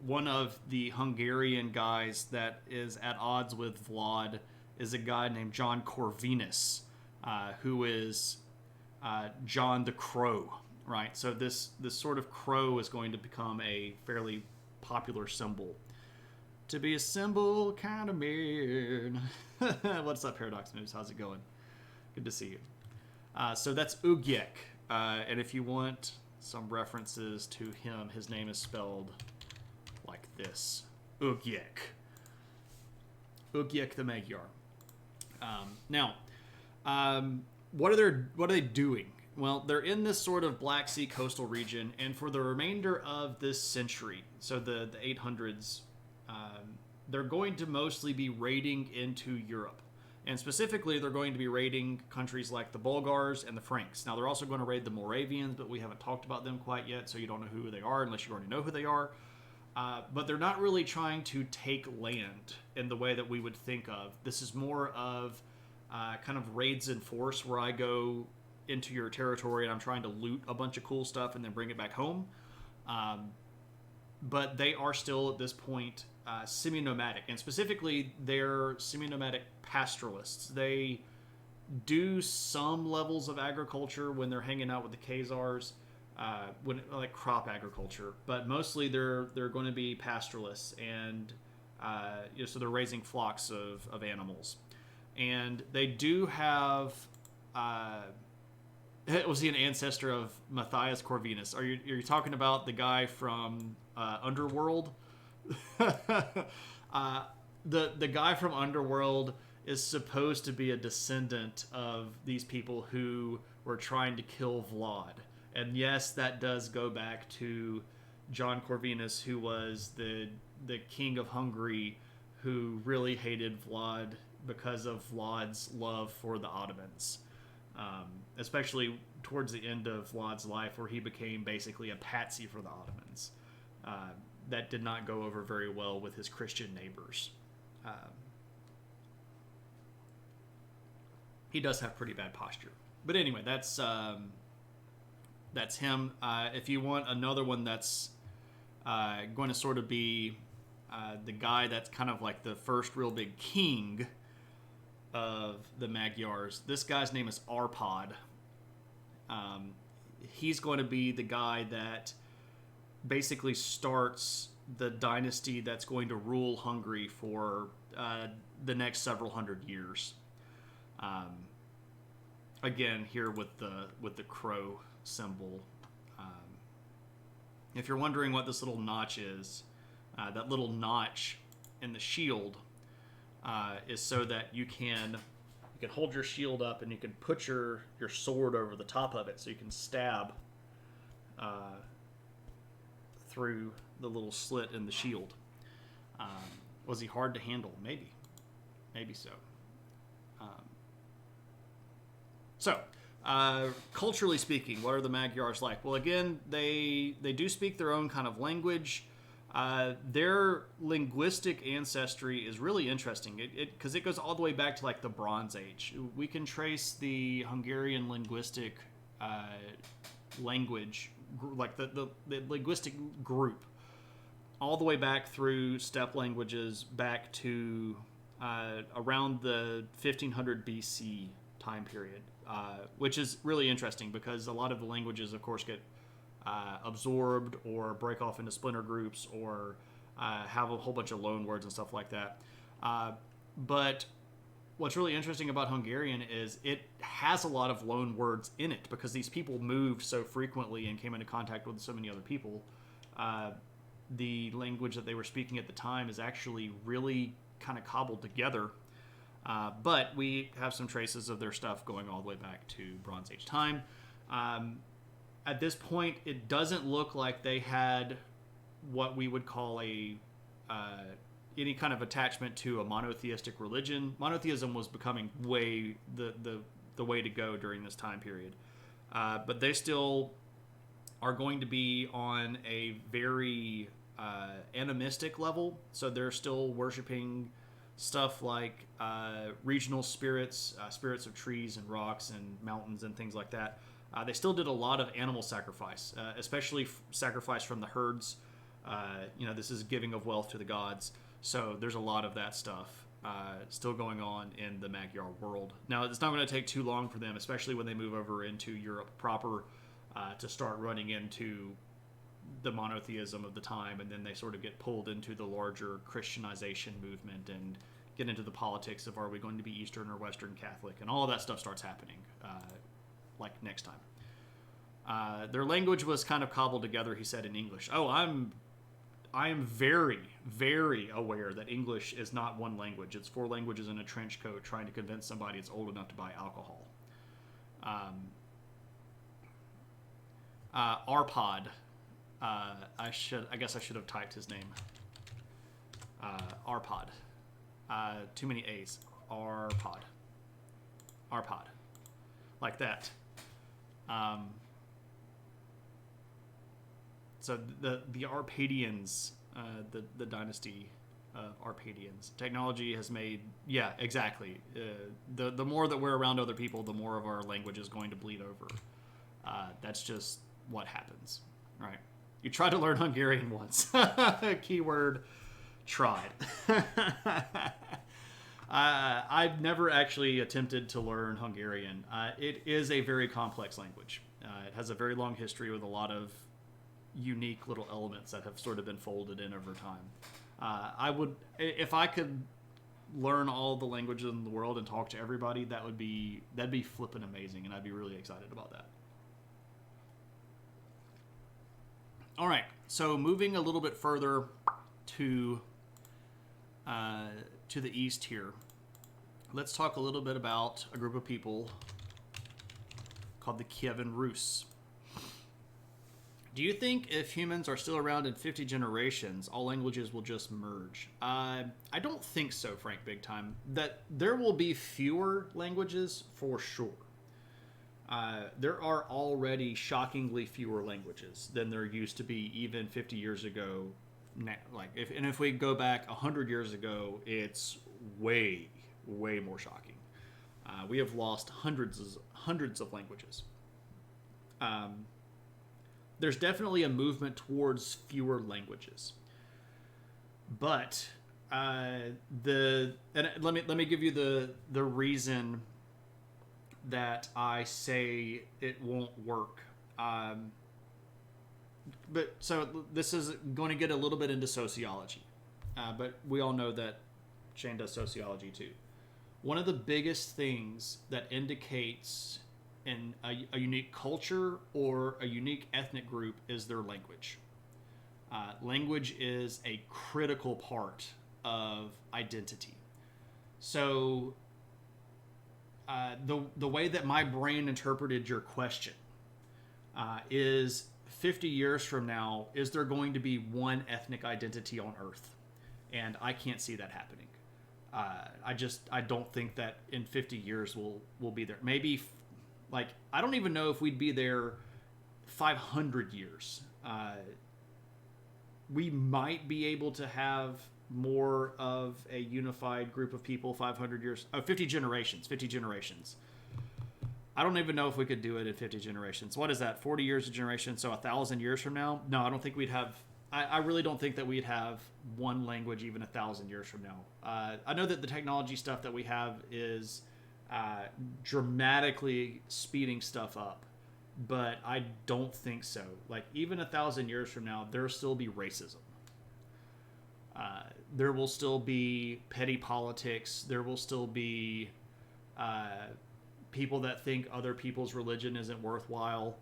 one of the Hungarian guys that is at odds with Vlad is a guy named John Corvinus, who is John the Crow, right? So this sort of crow is going to become a fairly popular symbol. To be a symbol kind of man. What's up, Paradox News? How's it going? Good to see you. So that's Ugyek. And if you want some references to him, his name is spelled like this. Ugyek. Ugyek the Magyar. What are they doing? Well, they're in this sort of Black Sea coastal region, and for the remainder of this century, so the 800s, they're going to mostly be raiding into Europe. And specifically, they're going to be raiding countries like the Bulgars and the Franks. Now, they're also going to raid the Moravians, but we haven't talked about them quite yet, so you don't know who they are unless you already know who they are. But they're not really trying to take land in the way that we would think of. This is more of kind of raids in force where I go into your territory and I'm trying to loot a bunch of cool stuff and then bring it back home. But they are still at this point semi-nomadic, and specifically they're semi-nomadic pastoralists. They do some levels of agriculture when they're hanging out with the Khazars, when like crop agriculture, but mostly they're going to be pastoralists, and so they're raising flocks of animals, and they do have. Was he an ancestor of Matthias Corvinus? Are you talking about the guy from Underworld? The guy from Underworld is supposed to be a descendant of these people who were trying to kill Vlad. And yes, that does go back to John Corvinus, who was the king of Hungary, who really hated Vlad because of Vlad's love for the Ottomans. Especially towards the end of Vlad's life, where he became basically a patsy for the Ottomans. That did not go over very well with his Christian neighbors. He does have pretty bad posture. But anyway, that's him. If you want another one that's going to sort of be the guy that's kind of like the first real big king of the Magyars, this guy's name is Arpad. He's going to be the guy that basically starts the dynasty that's going to rule Hungary for the next several hundred years. Again, here with the crow symbol. If you're wondering what this little notch is, that little notch in the shield is so that you can hold your shield up and you can put your sword over the top of it, so you can stab through the little slit in the shield. Was he hard to handle? Maybe so. Culturally speaking, what are the Magyars like? Well, again, they do speak their own kind of language. Their linguistic ancestry is really interesting because it goes all the way back to like the Bronze Age. We can trace the Hungarian linguistic language, like the linguistic group, all the way back through steppe languages back to around the 1500 BC time period, which is really interesting because a lot of the languages, of course, get absorbed or break off into splinter groups or have a whole bunch of loan words and stuff like that. But what's really interesting about Hungarian is it has a lot of loan words in it because these people moved so frequently and came into contact with so many other people. The language that they were speaking at the time is actually really kind of cobbled together. But we have some traces of their stuff going all the way back to Bronze Age time. At this point, it doesn't look like they had what we would call any kind of attachment to a monotheistic religion. Monotheism was becoming way the way to go during this time period. But they still are going to be on a very animistic level. So they're still worshiping stuff like regional spirits, spirits of trees and rocks and mountains and things like that. They still did a lot of animal sacrifice, especially sacrifice from the herds. This is giving of wealth to the gods. So there's a lot of that stuff still going on in the Magyar world. Now, it's not going to take too long for them, especially when they move over into Europe proper, to start running into the monotheism of the time, and then they sort of get pulled into the larger Christianization movement and get into the politics of, are we going to be Eastern or Western Catholic, and all of that stuff starts happening like next time. Their language was kind of cobbled together, he said, in English. I am very, very aware that English is not one language. It's 4 languages in a trench coat trying to convince somebody it's old enough to buy alcohol. Arpad. I guess I should have typed his name. Arpad. Too many A's. Arpad. Like that. So the Arpadians, the dynasty of Arpadians. Technology has made, yeah, exactly. The more that we're around other people, the more of our language is going to bleed over. That's just what happens, right? You tried to learn Hungarian once. Keyword tried. I've never actually attempted to learn Hungarian. It is a very complex language. It has a very long history with a lot of unique little elements that have sort of been folded in over time. I would, if I could learn all the languages in the world and talk to everybody, that'd be flippin' amazing, and I'd be really excited about that. All right, so moving a little bit further to the east here, let's talk a little bit about a group of people called the Kievan Rus. Do you think if humans are still around in 50 generations, all languages will just merge? I don't think so, Frank Big Time. That there will be fewer languages for sure. There are already shockingly fewer languages than there used to be even 50 years ago. If we go back 100 years ago, it's way more shocking. We have lost hundreds of languages. There's definitely a movement towards fewer languages, but let me give you the reason that I say it won't work. But so this is going to get a little bit into sociology, but we all know that Shane does sociology too. One of the biggest things that indicates in a unique culture or a unique ethnic group is their language. Language is a critical part of identity. So the way that my brain interpreted your question is 50 years from now, is there going to be one ethnic identity on Earth? And I can't see that happening. I don't think that in 50 years we'll be there. Maybe, I don't even know if we'd be there 500 years. We might be able to have more of a unified group of people 500 years, 50 generations. I don't even know if we could do it in 50 generations. What is that? 40 years a generation. So 1,000 years from now? No, I don't think we'd have, I really don't think that we'd have one language even 1,000 years from now. I know that the technology stuff that we have is dramatically speeding stuff up, but I don't think so. Even 1,000 years from now, there'll still be racism. There will still be petty politics. There will still be people that think other people's religion isn't worthwhile.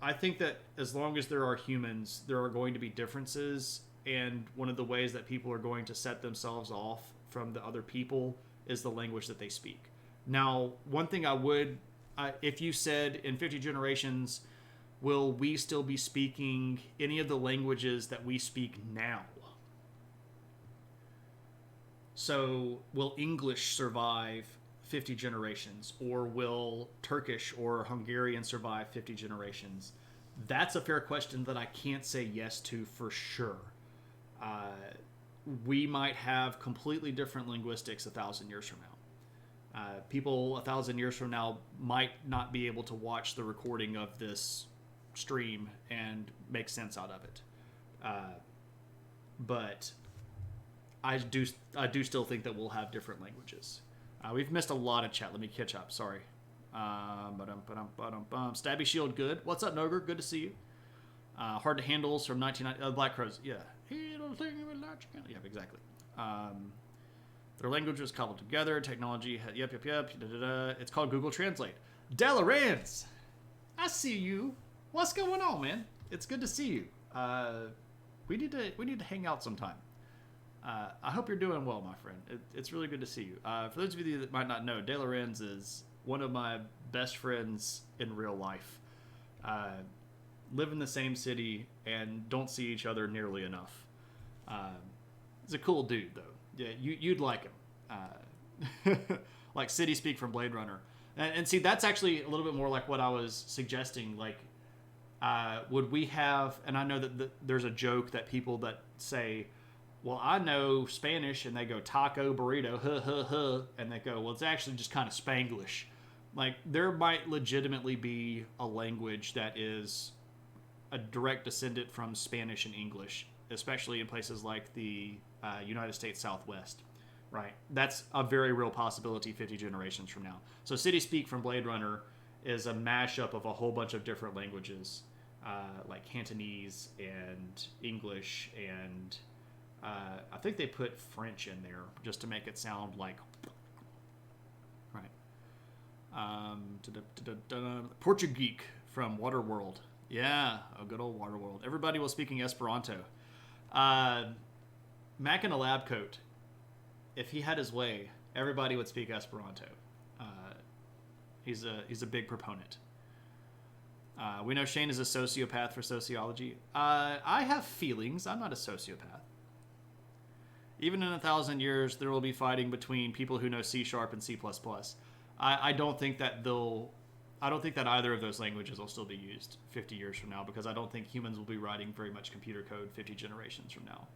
I think that as long as there are humans, there are going to be differences, and one of the ways that people are going to set themselves off from the other people is the language that they speak. Now, one thing I would, if you said in 50 generations, will we still be speaking any of the languages that we speak now? So will English survive 50 generations, or will Turkish or Hungarian survive 50 generations? That's a fair question that I can't say yes to for sure. We might have completely different linguistics 1,000 years from now. People 1,000 years from now might not be able to watch the recording of this stream and make sense out of it. But I do still think that we'll have different languages. We've missed a lot of chat. Let me catch up. Sorry. Stabby Shield, good. What's up, Noger? Good to see you. Hard to Handles from 1990. Black Crows, yeah. Yeah, exactly. Their language was cobbled together. Technology, yep. It's called Google Translate. Delarans, I see you. What's going on, man? It's good to see you. We need to hang out sometime. I hope you're doing well, my friend. It's really good to see you. For those of you that might not know, De Lorenz is one of my best friends in real life. Live in the same city and don't see each other nearly enough. He's a cool dude, though. Yeah, you'd like him. Like City Speak from Blade Runner. And see, that's actually a little bit more like what I was suggesting. Would we have, and I know that there's a joke that people that say, well, I know Spanish, and they go taco, burrito, huh, huh, huh, and they go, well, it's actually just kind of Spanglish. Like, there might legitimately be a language that is a direct descendant from Spanish and English, especially in places like the United States Southwest, right? That's a very real possibility 50 generations from now. So City Speak from Blade Runner is a mashup of a whole bunch of different languages, like Cantonese and English, and I think they put French in there just to make it sound like, right. Portuguese from Waterworld. Yeah, a good old Waterworld. Everybody was speaking Esperanto. Mac in a lab coat. If he had his way, everybody would speak Esperanto. He's a big proponent. We know Shane is a sociopath for sociology. I have feelings. I'm not a sociopath. Even in 1,000 years, there will be fighting between people who know C# and C++. I don't think that either of those languages will still be used 50 years from now, because I don't think humans will be writing very much computer code 50 generations from now.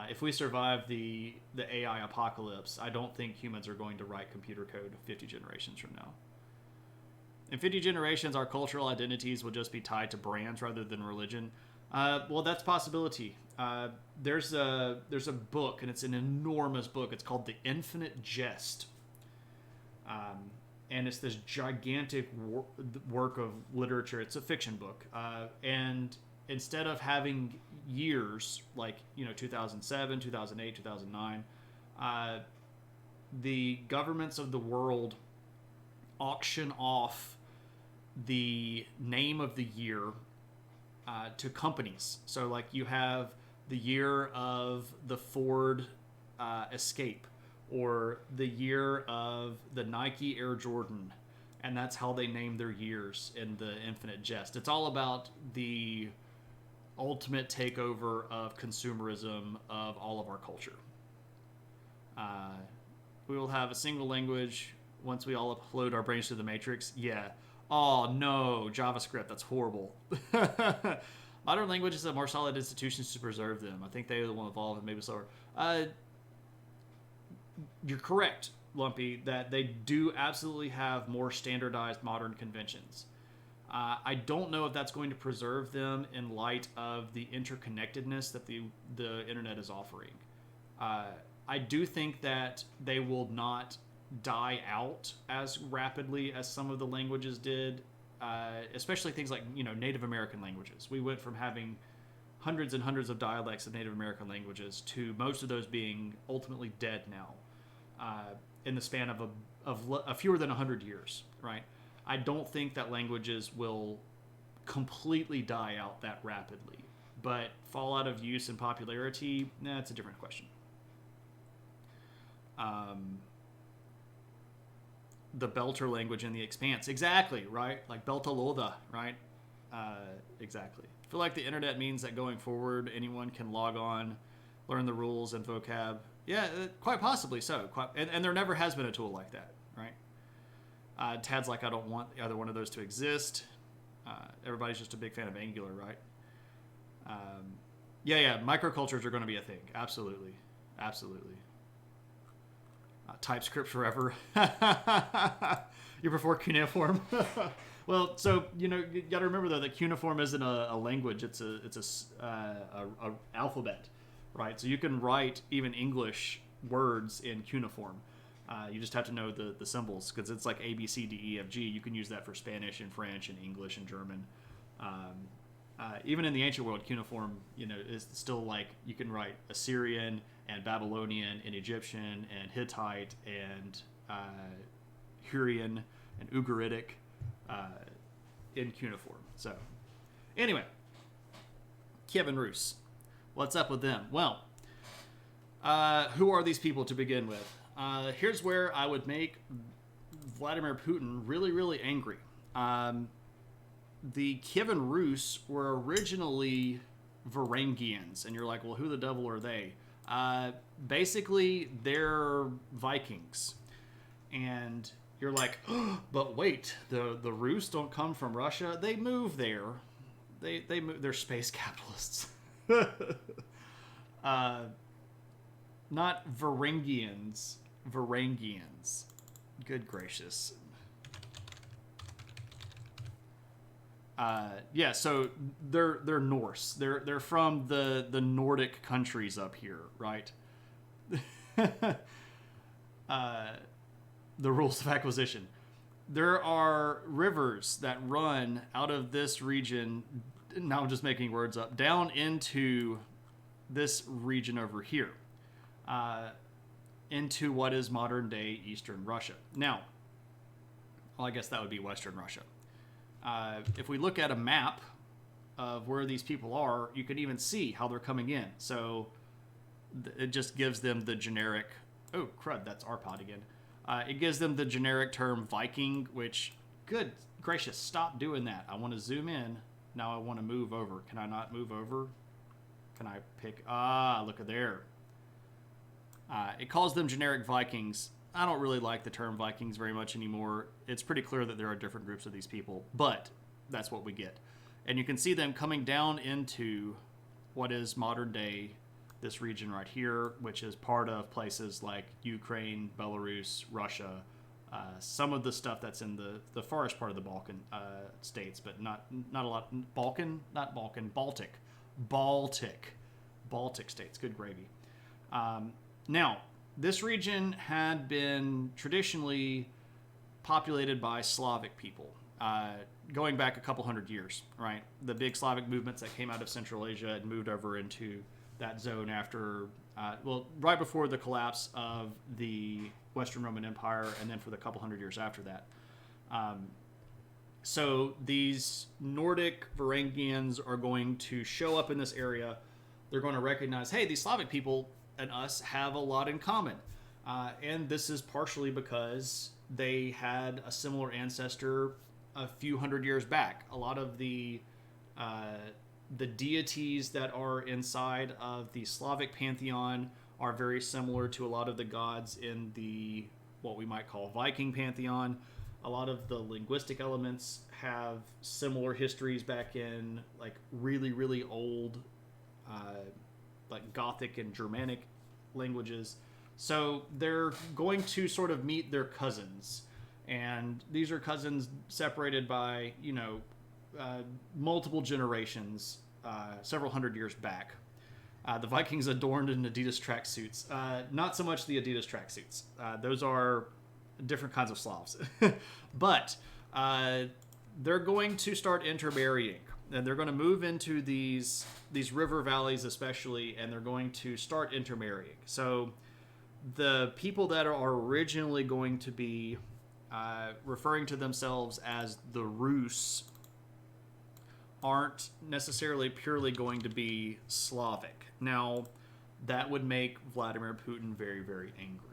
If we survive the AI apocalypse, I don't think humans are going to write computer code 50 generations from now. In 50 generations, our cultural identities will just be tied to brands rather than religion. Well, that's a possibility. There's a book, and it's an enormous book. It's called The Infinite Jest. And it's this gigantic work of literature. It's a fiction book. And instead of having years like 2007, 2008, 2009, the governments of the world auction off the name of the year to companies. So like you have the year of the Ford Escape, or the year of the Nike Air Jordan, and that's how they name their years in The Infinite Jest. It's all about the ultimate takeover of consumerism of all of our culture. We will have a single language once we all upload our brains to the Matrix. Yeah. Oh no, JavaScript, that's horrible. Modern languages have more solid institutions to preserve them. I think they will evolve and maybe slower. You're correct, Lumpy, that they do absolutely have more standardized modern conventions. I don't know if that's going to preserve them in light of the interconnectedness that the internet is offering. I do think that they will not die out as rapidly as some of the languages did, especially things like Native American languages. We went from having hundreds and hundreds of dialects of Native American languages to most of those being ultimately dead now, in the span of fewer than 100 years, right? I don't think that languages will completely die out that rapidly, but fall out of use and popularity, that's a different question. The Belter language in The Expanse, exactly, right? Like Beltaloda, right? Exactly. I feel like the internet means that going forward, anyone can log on, learn the rules and vocab. Yeah, quite possibly so. And there never has been a tool like that, right? Tad's like, I don't want either one of those to exist. Everybody's just a big fan of Angular, right? Yeah, microcultures are going to be a thing. Absolutely. TypeScript forever. You prefer cuneiform? Well, so you got to remember though that cuneiform isn't a language; it's a alphabet, right? So you can write even English words in cuneiform. You just have to know the symbols, because it's like A, B, C, D, E, F, G. You can use that for Spanish and French and English and German. Even in the ancient world, cuneiform, is still like you can write Assyrian and Babylonian and Egyptian and Hittite and Hurrian and Ugaritic in cuneiform. So, anyway, Kyiv and Rus. What's up with them? Well, who are these people to begin with? Here's where I would make Vladimir Putin really, really angry. The Kyiv and Rus were originally Varangians, and you're like, well, who the devil are they? Basically, they're Vikings. And you're like, oh, but wait, the Rus don't come from Russia. They moved there. they're space capitalists. Not Varangians. Varangians. Good gracious. Yeah, so they're Norse. They're from the Nordic countries up here, right? The rules of acquisition. There are rivers that run out of this region. Now I'm just making words up. Down into this region over here, into what is modern day Eastern Russia. Now, well, I guess that would be Western Russia. If we look at a map of where these people are, you can even see how they're coming in. So it just gives them the generic. Oh crud, that's Arpod again. It gives them the generic term Viking, which, good gracious, stop doing that. I want to zoom in. Now I want to move over. Can I not move over? Can I pick? Look at there. It calls them generic Vikings. I don't really like the term Vikings very much anymore. It's pretty clear that there are different groups of these people, but that's what we get. And you can see them coming down into what is modern day this region right here, which is part of places like Ukraine, Belarus, Russia, some of the stuff that's in the farthest part of the Balkan states, but not a lot. Baltic states. Good gravy. Now, this region had been traditionally populated by Slavic people, going back a couple hundred years, right? The big Slavic movements that came out of Central Asia and moved over into that zone after, right before the collapse of the Western Roman Empire, and then for the couple hundred years after that. So these Nordic Varangians are going to show up in this area. They're going to recognize, hey, these Slavic people and us have a lot in common. And this is partially because they had a similar ancestor a few hundred years back. A lot of the deities that are inside of the Slavic pantheon are very similar to a lot of the gods in the what we might call Viking pantheon. A lot of the linguistic elements have similar histories back in like really, really old like Gothic and Germanic languages. So they're going to sort of meet their cousins. And these are cousins separated by, multiple generations, several hundred years back. The Vikings adorned in Adidas tracksuits. Not so much the Adidas tracksuits. Those are different kinds of Slavs. But they're going to start intermarrying. And they're going to move into these river valleys especially, and they're going to start intermarrying. So the people that are originally going to be referring to themselves as the Rus aren't necessarily purely going to be Slavic. Now, that would make Vladimir Putin very, very angry.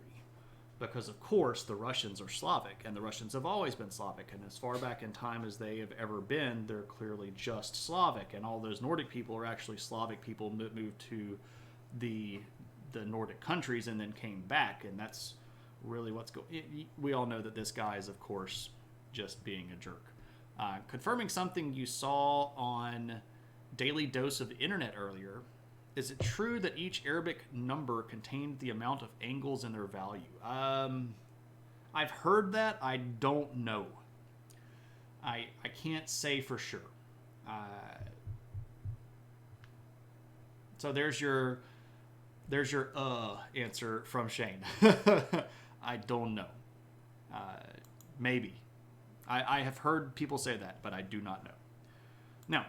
Because, of course, the Russians are Slavic, and the Russians have always been Slavic, and as far back in time as they have ever been, they're clearly just Slavic, and all those Nordic people are actually Slavic people that moved to the Nordic countries and then came back, and that's really what's going. We all know that this guy is, of course, just being a jerk. Confirming something you saw on Daily Dose of Internet earlier. Is it true that each Arabic number contained the amount of angles in their value? I've heard that. I don't know. I can't say for sure. So there's your answer from Shane. I don't know. Maybe. I have heard people say that, but I do not know. Now,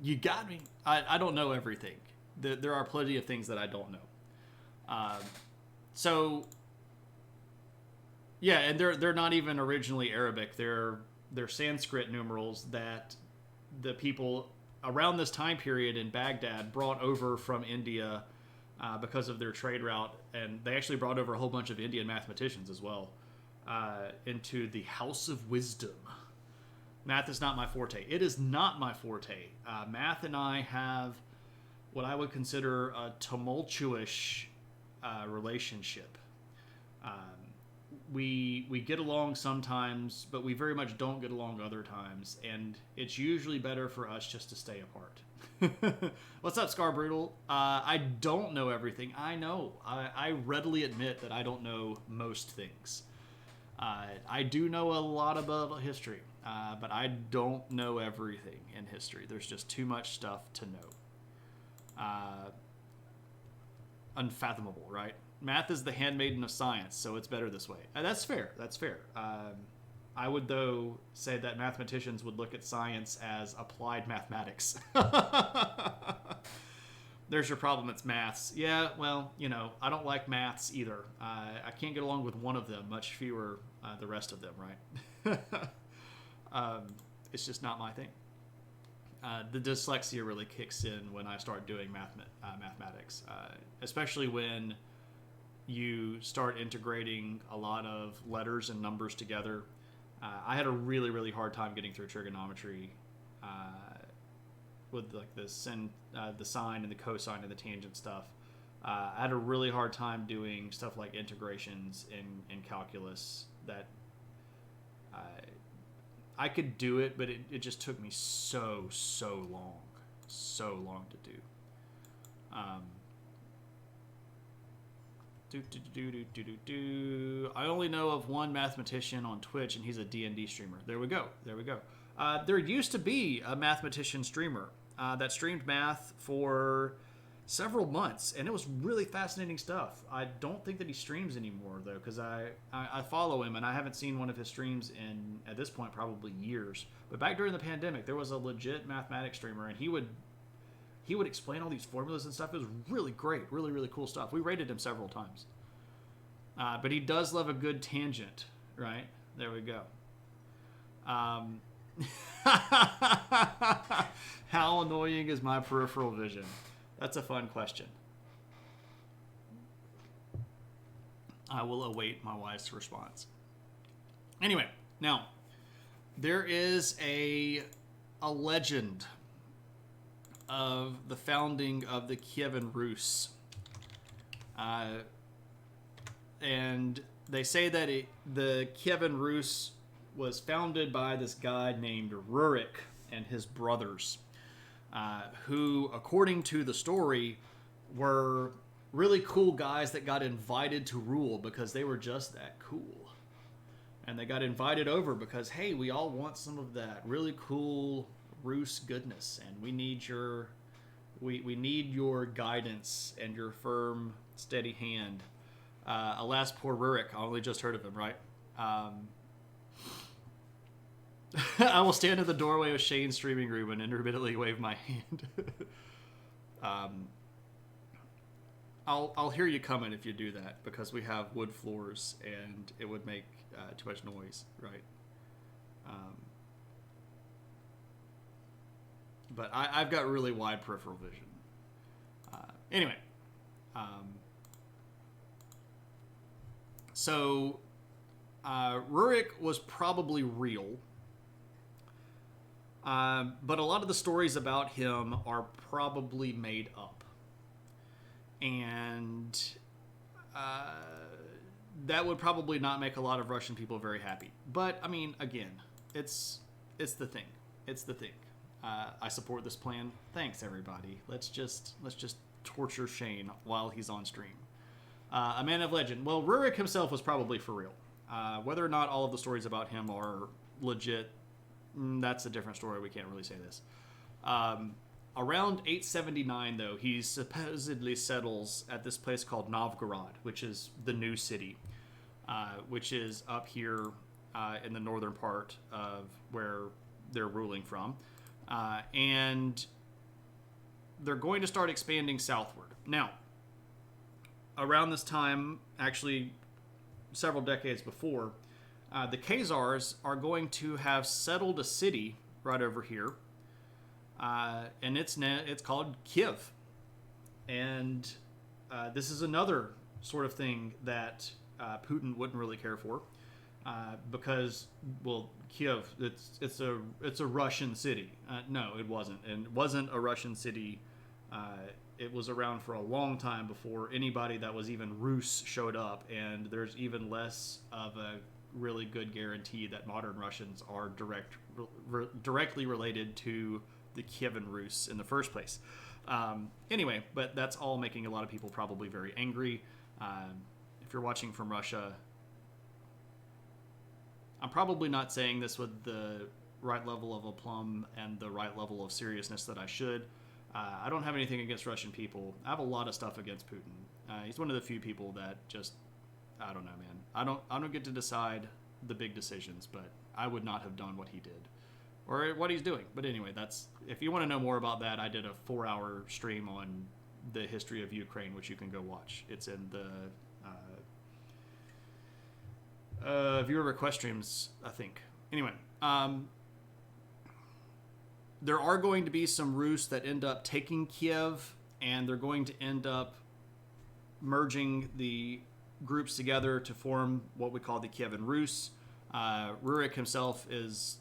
you got me. I don't know everything. There are plenty of things that I don't know. So, yeah, and they're not even originally Arabic. They're Sanskrit numerals that the people around this time period in Baghdad brought over from India because of their trade route, and they actually brought over a whole bunch of Indian mathematicians as well into the House of Wisdom. Math is not my forte. It is not my forte. Math and I have what I would consider a tumultuous relationship. we get along sometimes, but we very much don't get along other times, and it's usually better for us just to stay apart. What's up, Scar Brutal? I don't know everything. I know. I readily admit that I don't know most things. I do know a lot about history, but I don't know everything in history. There's just too much stuff to know. Unfathomable, right? Math is the handmaiden of science, so it's better this way. That's fair. That's fair. I would, though, say that mathematicians would look at science as applied mathematics. There's your problem. It's maths. Yeah, well, I don't like maths either. I can't get along with one of them, much fewer the rest of them, right? It's just not my thing. The dyslexia really kicks in when I start doing mathematics, especially when you start integrating a lot of letters and numbers together. I had a really, really hard time getting through trigonometry with like the sine and the cosine and the tangent stuff. I had a really hard time doing stuff like integrations in calculus. That I could do it, but it just took me so long to do. I only know of one mathematician on Twitch, and he's a D&D streamer. There we go. There used to be a mathematician streamer that streamed math for several months, and it was really fascinating stuff. I don't think that he streams anymore, though, because I follow him, and I haven't seen one of his streams in, at this point, probably years. But back during the pandemic, there was a legit mathematics streamer, and he would explain all these formulas and stuff. It was really great, really, really cool stuff. We rated him several times. But he does love a good tangent, right? There we go. How annoying is my peripheral vision? That's a fun question. I will await my wife's response. Anyway, now, there is a legend of the founding of the Kievan Rus. And they say that the Kievan Rus was founded by this guy named Rurik and his brothers, who, according to the story, were really cool guys that got invited to rule because they were just that cool. And they got invited over because, hey, we all want some of that really cool Rus goodness, and we need your guidance and your firm, steady hand. Alas, poor Rurik. I only just heard of him, right? I will stand in the doorway of Shane's streaming room and intermittently wave my hand. I'll hear you coming if you do that, because we have wood floors and it would make too much noise, right? But I've got really wide peripheral vision. Anyway. So Rurik was probably real. But a lot of the stories about him are probably made up. And that would probably not make a lot of Russian people very happy. But, I mean, again, it's the thing. It's the thing. I support this plan. Thanks, everybody. Let's just torture Shane while he's on stream. A man of legend. Well, Rurik himself was probably for real. Whether or not all of the stories about him are legit, that's a different story. We can't really say this. Around 879, though, he supposedly settles at this place called Novgorod, which is the new city, which is up here in the northern part of where they're ruling from. And they're going to start expanding southward. Now, around this time, actually several decades before, the Khazars are going to have settled a city right over here, and it's called Kyiv. And this is another sort of thing that Putin wouldn't really care for, because, well, Kyiv, it's a Russian city. No, it wasn't, and it wasn't a Russian city it was around for a long time before anybody that was even Rus showed up, and there's even less of a really good guarantee that modern Russians are directly related to the Kievan Rus in the first place. Anyway, but that's all making a lot of people probably very angry. If you're watching from Russia, I'm probably not saying this with the right level of aplomb and the right level of seriousness that I should. I don't have anything against Russian people. I have a lot of stuff against Putin. He's one of the few people that just, I don't know, man. I don't get to decide the big decisions, but I would not have done what he did or what he's doing. But anyway, that's, if you want to know more about that, I did a 4-hour stream on the history of Ukraine, which you can go watch. It's in the viewer request streams, I think. Anyway, there are going to be some Rus that end up taking Kiev, and they're going to end up merging the groups together to form what we call the Kievan Rus. Rurik himself is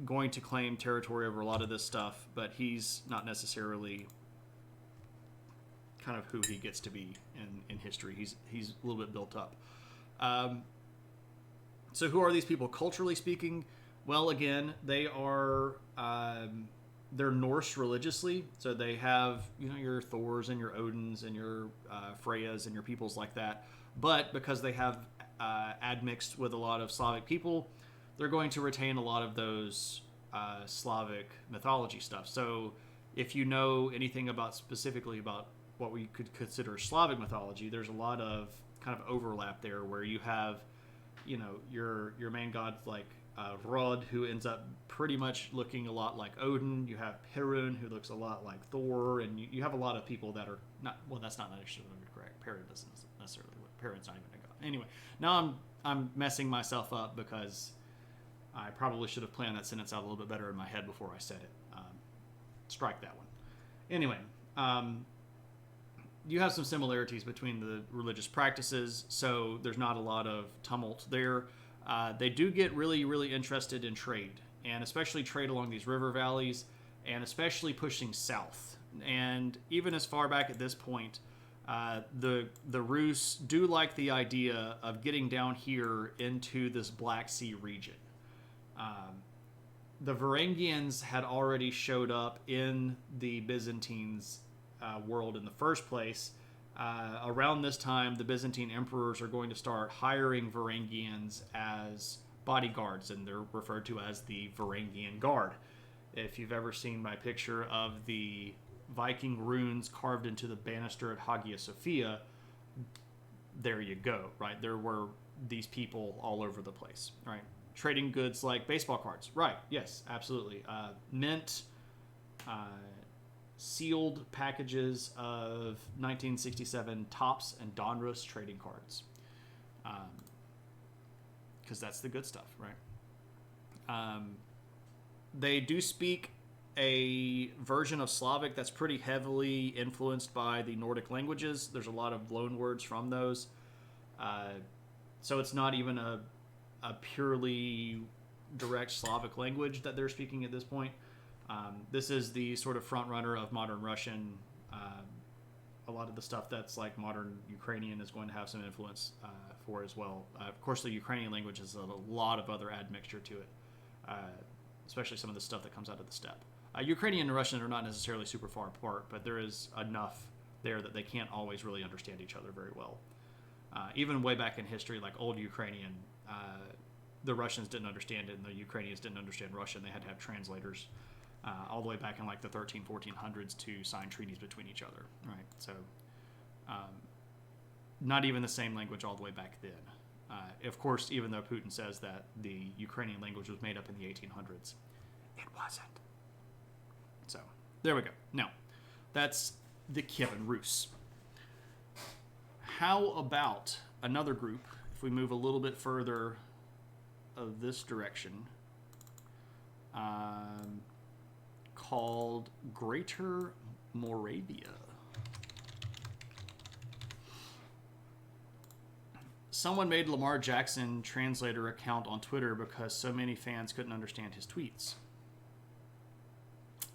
going to claim territory over a lot of this stuff, but he's not necessarily kind of who he gets to be in history. He's a little bit built up. So who are these people culturally speaking? Well, again, they are they're Norse religiously, so they have, you know, your Thors and your Odins and your Freyas and your peoples like that. But because they have admixed with a lot of Slavic people, they're going to retain a lot of those Slavic mythology stuff. So if you know anything about specifically about what we could consider Slavic mythology, there's a lot of kind of overlap there where you have, you know, your main gods like Rod, who ends up pretty much looking a lot like Odin. You have Perun, who looks a lot like Thor, and you have a lot of people that are not, well, that's not necessarily correct. Perun doesn't necessarily, Perun's not even a god. Anyway, now I'm messing myself up because I probably should have planned that sentence out a little bit better in my head before I said it. Strike that one. Anyway, you have some similarities between the religious practices, so there's not a lot of tumult there. They do get really, really interested in trade, and especially trade along these river valleys, and especially pushing south. And even as far back at this point, the Rus do like the idea of getting down here into this Black Sea region. The Varangians had already showed up in the Byzantines' world in the first place. Around this time, the Byzantine emperors are going to start hiring Varangians as bodyguards, and they're referred to as the Varangian Guard. If you've ever seen my picture of the Viking runes carved into the banister at Hagia Sophia, there you go, right? There were these people all over the place, right? Trading goods like baseball cards, right? Yes, absolutely. Mint, sealed packages of 1967 Topps and Donruss trading cards, because that's the good stuff, right? They do speak a version of Slavic that's pretty heavily influenced by the Nordic languages. There's a lot of loan words from those, so it's not even a purely direct Slavic language that they're speaking at this point. This is the sort of front runner of modern Russian. A lot of the stuff that's like modern Ukrainian is going to have some influence for as well. Of course, the Ukrainian language has a lot of other admixture to it, especially some of the stuff that comes out of the steppe. Ukrainian and Russian are not necessarily super far apart, but there is enough there that they can't always really understand each other very well. Even way back in history, like old Ukrainian, the Russians didn't understand it, and the Ukrainians didn't understand Russian. They had to have translators all the way back in like the 1400s to sign treaties between each other, right? So not even the same language all the way back then. Of course, even though Putin says that the Ukrainian language was made up in the 1800s, it wasn't. So there we go. Now, that's the Kievan Rus. How about another group, if we move a little bit further of this direction, called Greater Moravia. Someone made Lamar Jackson translator account on Twitter because so many fans couldn't understand his tweets.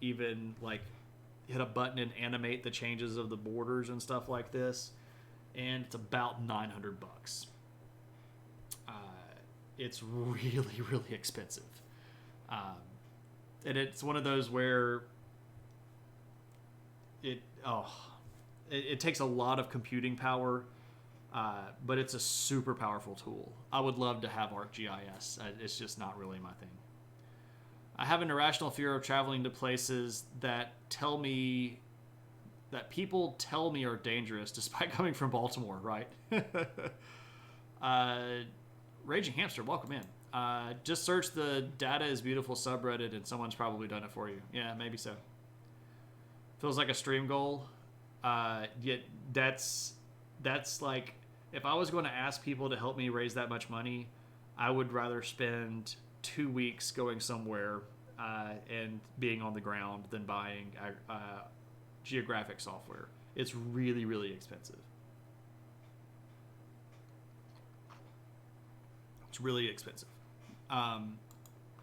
even like hit a button and animate the changes of the borders and stuff like this, and it's about $900. It's really, really expensive, and it's one of those where it takes a lot of computing power, but it's a super powerful tool. I would love to have ArcGIS. It's just not really my thing. I have an irrational fear of traveling to places that people tell me are dangerous, despite coming from Baltimore, right? Raging Hamster, welcome in. Just search the Data is Beautiful subreddit and someone's probably done it for you. Yeah, maybe so. Feels like a stream goal. Yet that's like, if I was going to ask people to help me raise that much money, I would rather spend 2 weeks going somewhere and being on the ground than buying geographic software. It's really, really expensive. It's really expensive.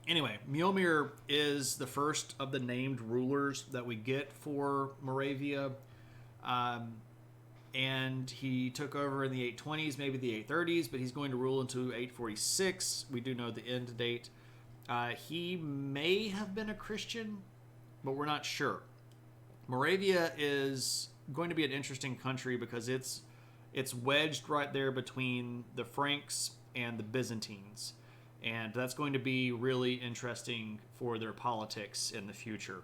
Anyway, Mjolnir is the first of the named rulers that we get for Moravia. And he took over in the 820s, maybe the 830s, but he's going to rule into 846. We do know the end date. He may have been a Christian, but we're not sure. Moravia is going to be an interesting country because it's wedged right there between the Franks and the Byzantines. And that's going to be really interesting for their politics in the future.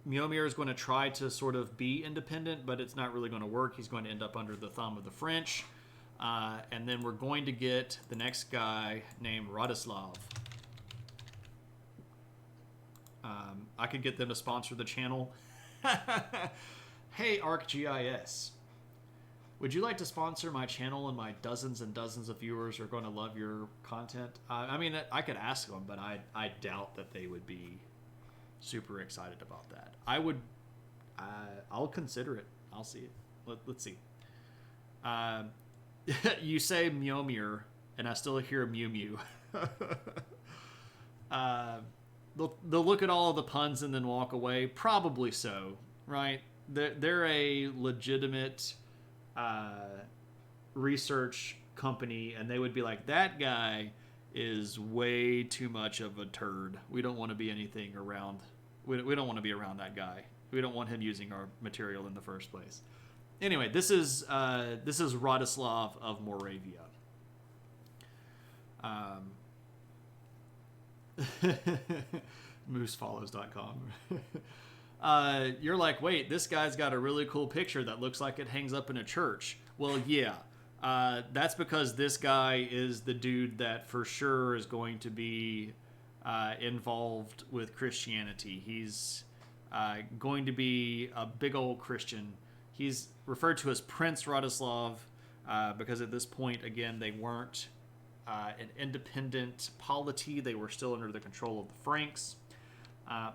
Mjolnir is going to try to sort of be independent, but it's not really going to work. He's going to end up under the thumb of the French. And then we're going to get the next guy named Radislav. I could get them to sponsor the channel. Hey, ArcGIS. Would you like to sponsor my channel, and my dozens and dozens of viewers are going to love your content? I mean, I could ask them, but I doubt that they would be super excited about that. I'll consider it. I'll see it. Let's see. You say Mjolnir, and I still hear Mew Mew. They'll look at all of the puns and then walk away. Probably so, right? They're a legitimate research company, and they would be like, that guy is way too much of a turd. We don't want to be anything around. We don't want to be around that guy. We don't want him using our material in the first place. Anyway, this is Radislav of Moravia. Moosefollows.com. You're like, wait, this guy's got a really cool picture that looks like it hangs up in a church. Well, yeah. That's because this guy is the dude that for sure is going to be involved with Christianity. He's going to be a big old Christian. He's referred to as Prince Radislav because at this point, again, they weren't an independent polity. They were still under the control of the Franks.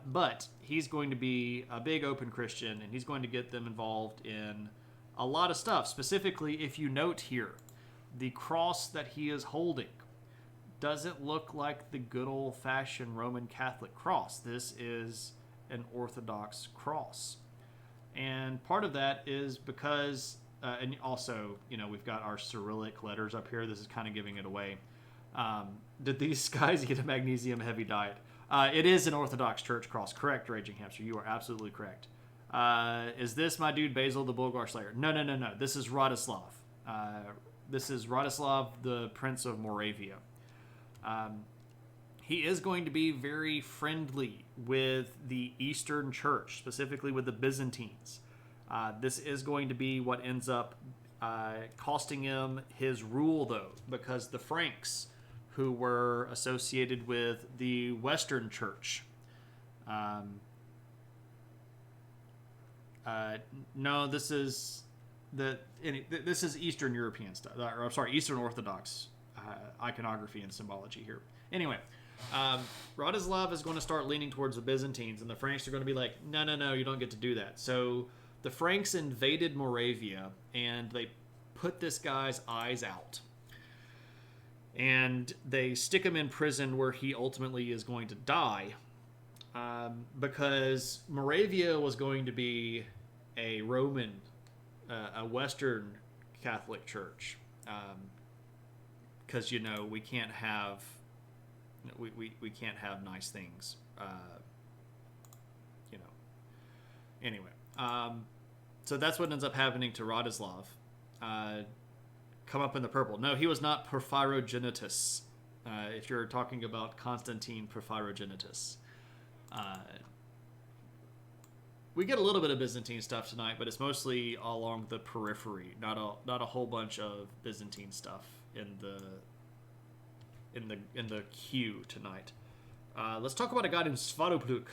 But he's going to be a big open Christian, and he's going to get them involved in a lot of stuff. Specifically, if you note here, the cross that he is holding doesn't look like the good old-fashioned Roman Catholic cross. This is an Orthodox cross. And part of that is because, and also, we've got our Cyrillic letters up here. This is kind of giving it away. Did these guys eat a magnesium-heavy diet? It is an Orthodox church cross. Correct, Raging Hamster. You are absolutely correct. Is this my dude Basil the Bulgar Slayer? No. This is Radislav. This is Radislav, the Prince of Moravia. He is going to be very friendly with the Eastern Church, specifically with the Byzantines. This is going to be what ends up costing him his rule, though, because the Franks, who were associated with the Western Church, no, this is Eastern European stuff. Or, I'm sorry, Eastern Orthodox iconography and symbology here. Anyway, Radislav is going to start leaning towards the Byzantines, and the Franks are going to be like, no, you don't get to do that. So the Franks invaded Moravia, and they put this guy's eyes out. And they stick him in prison where he ultimately is going to die. because Moravia was going to be a Roman, a Western Catholic church. Because we can't have we can't have nice things. You know. Anyway, so that's what ends up happening to Radislav. Come up in the purple. No, he was not Porphyrogenitus. If you're talking about Constantine Porphyrogenitus. We get a little bit of Byzantine stuff tonight, but it's mostly along the periphery, not a whole bunch of Byzantine stuff in the queue tonight. Let's talk about a guy named Svatopluk.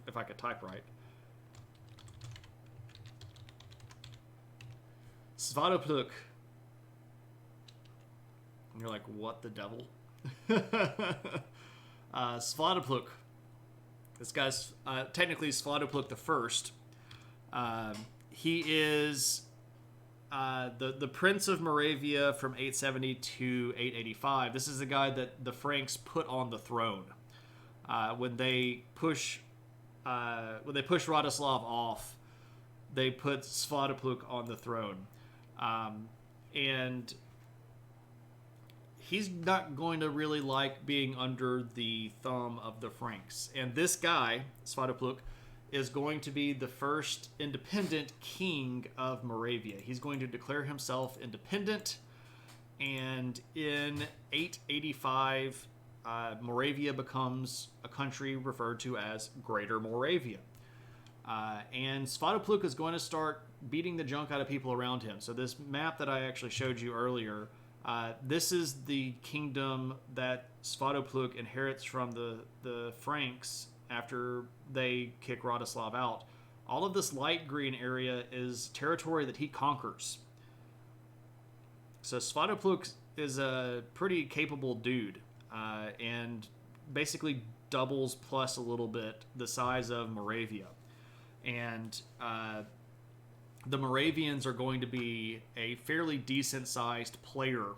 If I could type right. Svatopluk. And you're like, what the devil? Svatopluk. This guy's technically Svatopluk the First. He is the Prince of Moravia from 870 to 885. This is the guy that the Franks put on the throne when they push Radislav off. They put Svatopluk on the throne, and he's not going to really like being under the thumb of the Franks. And this guy, Svatopluk, is going to be the first independent king of Moravia. He's going to declare himself independent, and in 885, Moravia becomes a country referred to as Greater Moravia. And Svatopluk is going to start beating the junk out of people around him. So this map that I actually showed you earlier, this is the kingdom that Svatopluk inherits from the Franks after they kick Radislav out. All of this light green area is territory that he conquers. So Svatopluk is a pretty capable dude, and basically doubles plus a little bit the size of Moravia. And the Moravians are going to be a fairly decent-sized player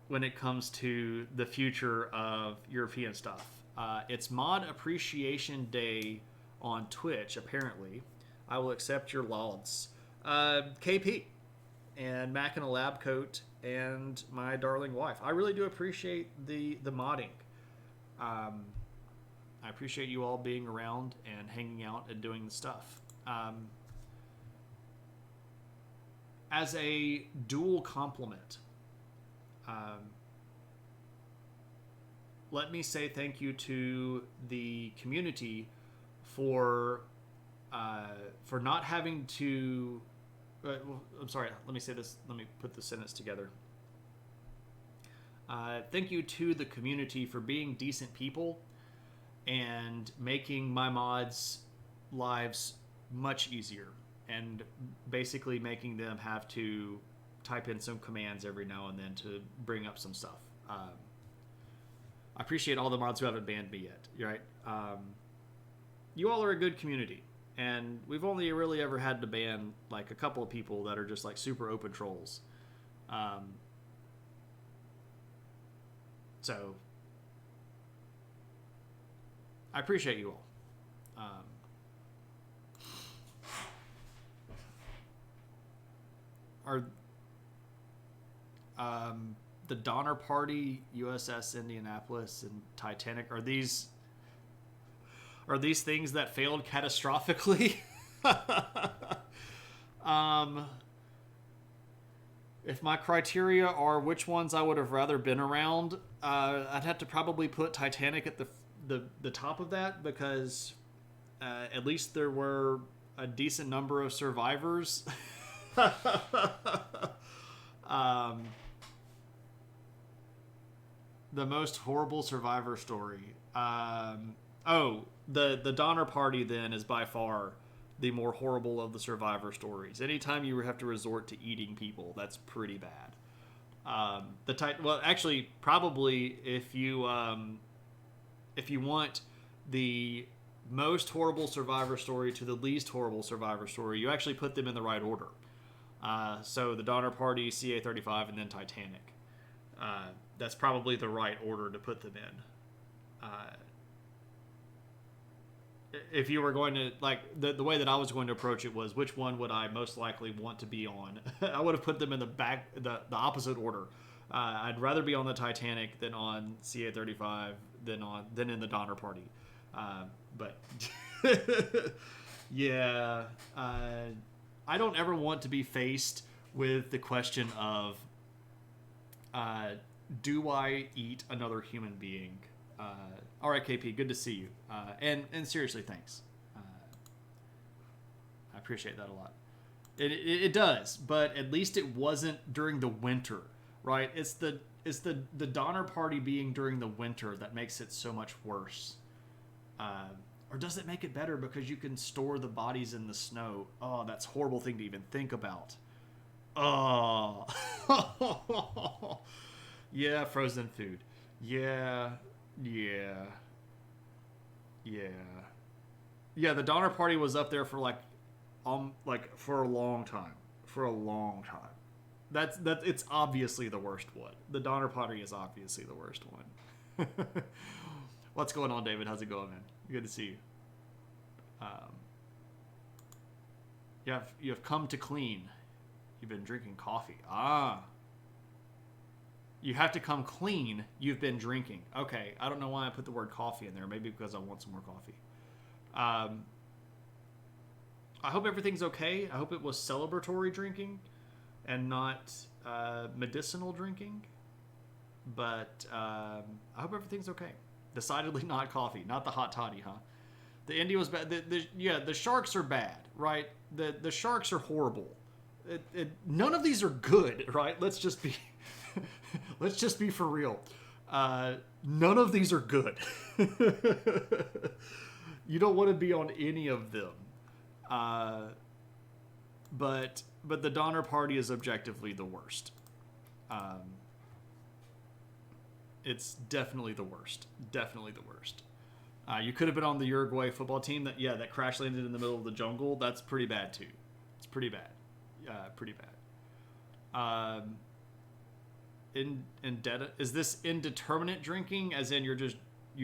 when it comes to the future of European stuff. It's Mod Appreciation Day on Twitch, apparently. I will accept your lauds. KP and Mac in a lab coat and my darling wife. I really do appreciate the modding. I appreciate you all being around and hanging out and doing the stuff. As a dual compliment, let me say thank you to the community for not having to. I'm sorry. Let me say this. Let me put the sentence together. Thank you to the community for being decent people and making my mods' lives much easier, and basically making them have to type in some commands every now and then to bring up some stuff. I appreciate all the mods who haven't banned me yet, right? You all are a good community, and we've only really ever had to ban like a couple of people that are just like super open trolls. So I appreciate you all. The Donner Party, USS Indianapolis, and Titanic, are these things that failed catastrophically? If my criteria are which ones I would have rather been around, I'd have to probably put Titanic at the top of that, because at least there were a decent number of survivors. The most horrible survivor story. The Donner Party then is by far the more horrible of the survivor stories. Anytime you have to resort to eating people, that's pretty bad. Actually, probably if you want the most horrible survivor story to the least horrible survivor story, you actually put them in the right order. So the Donner Party, CA-35, and then Titanic. That's probably the right order to put them in. If you were going to, like, the way that I was going to approach it was, which one would I most likely want to be on? I would have put them in the opposite order. I'd rather be on the Titanic than on CA-35 than in the Donner Party. But yeah, I don't ever want to be faced with the question of, do I eat another human being? All right, KP, good to see you. And seriously, thanks. I appreciate that a lot. It does, but at least it wasn't during the winter, right? It's the Donner Party being during the winter that makes it so much worse. Or does it make it better because you can store the bodies in the snow? Oh, that's a horrible thing to even think about. Oh. Yeah, frozen food. Yeah. The Donner Party was up there for like for a long time. That's it's obviously the worst one. The Donner Party is obviously the worst one. What's going on, David? How's it going, man? Good to see you. You have come to clean. You've been drinking coffee. You have to come clean. You've been drinking. Okay, I don't know why I put the word coffee in there. Maybe because I want some more coffee. I hope everything's okay. I hope it was celebratory drinking and not medicinal drinking. But I hope everything's okay. Decidedly not coffee. Not the hot toddy, huh? The India was bad. The sharks are bad, right? The sharks are horrible. None of these are good, right? Let's just be for real. None of these are good. You don't want to be on any of them. But the Donner Party is objectively the worst. It's definitely the worst. Definitely the worst. You could have been on the Uruguay football team that crash landed in the middle of the jungle. That's pretty bad too. It's pretty bad. Pretty bad. Is this indeterminate drinking, as in you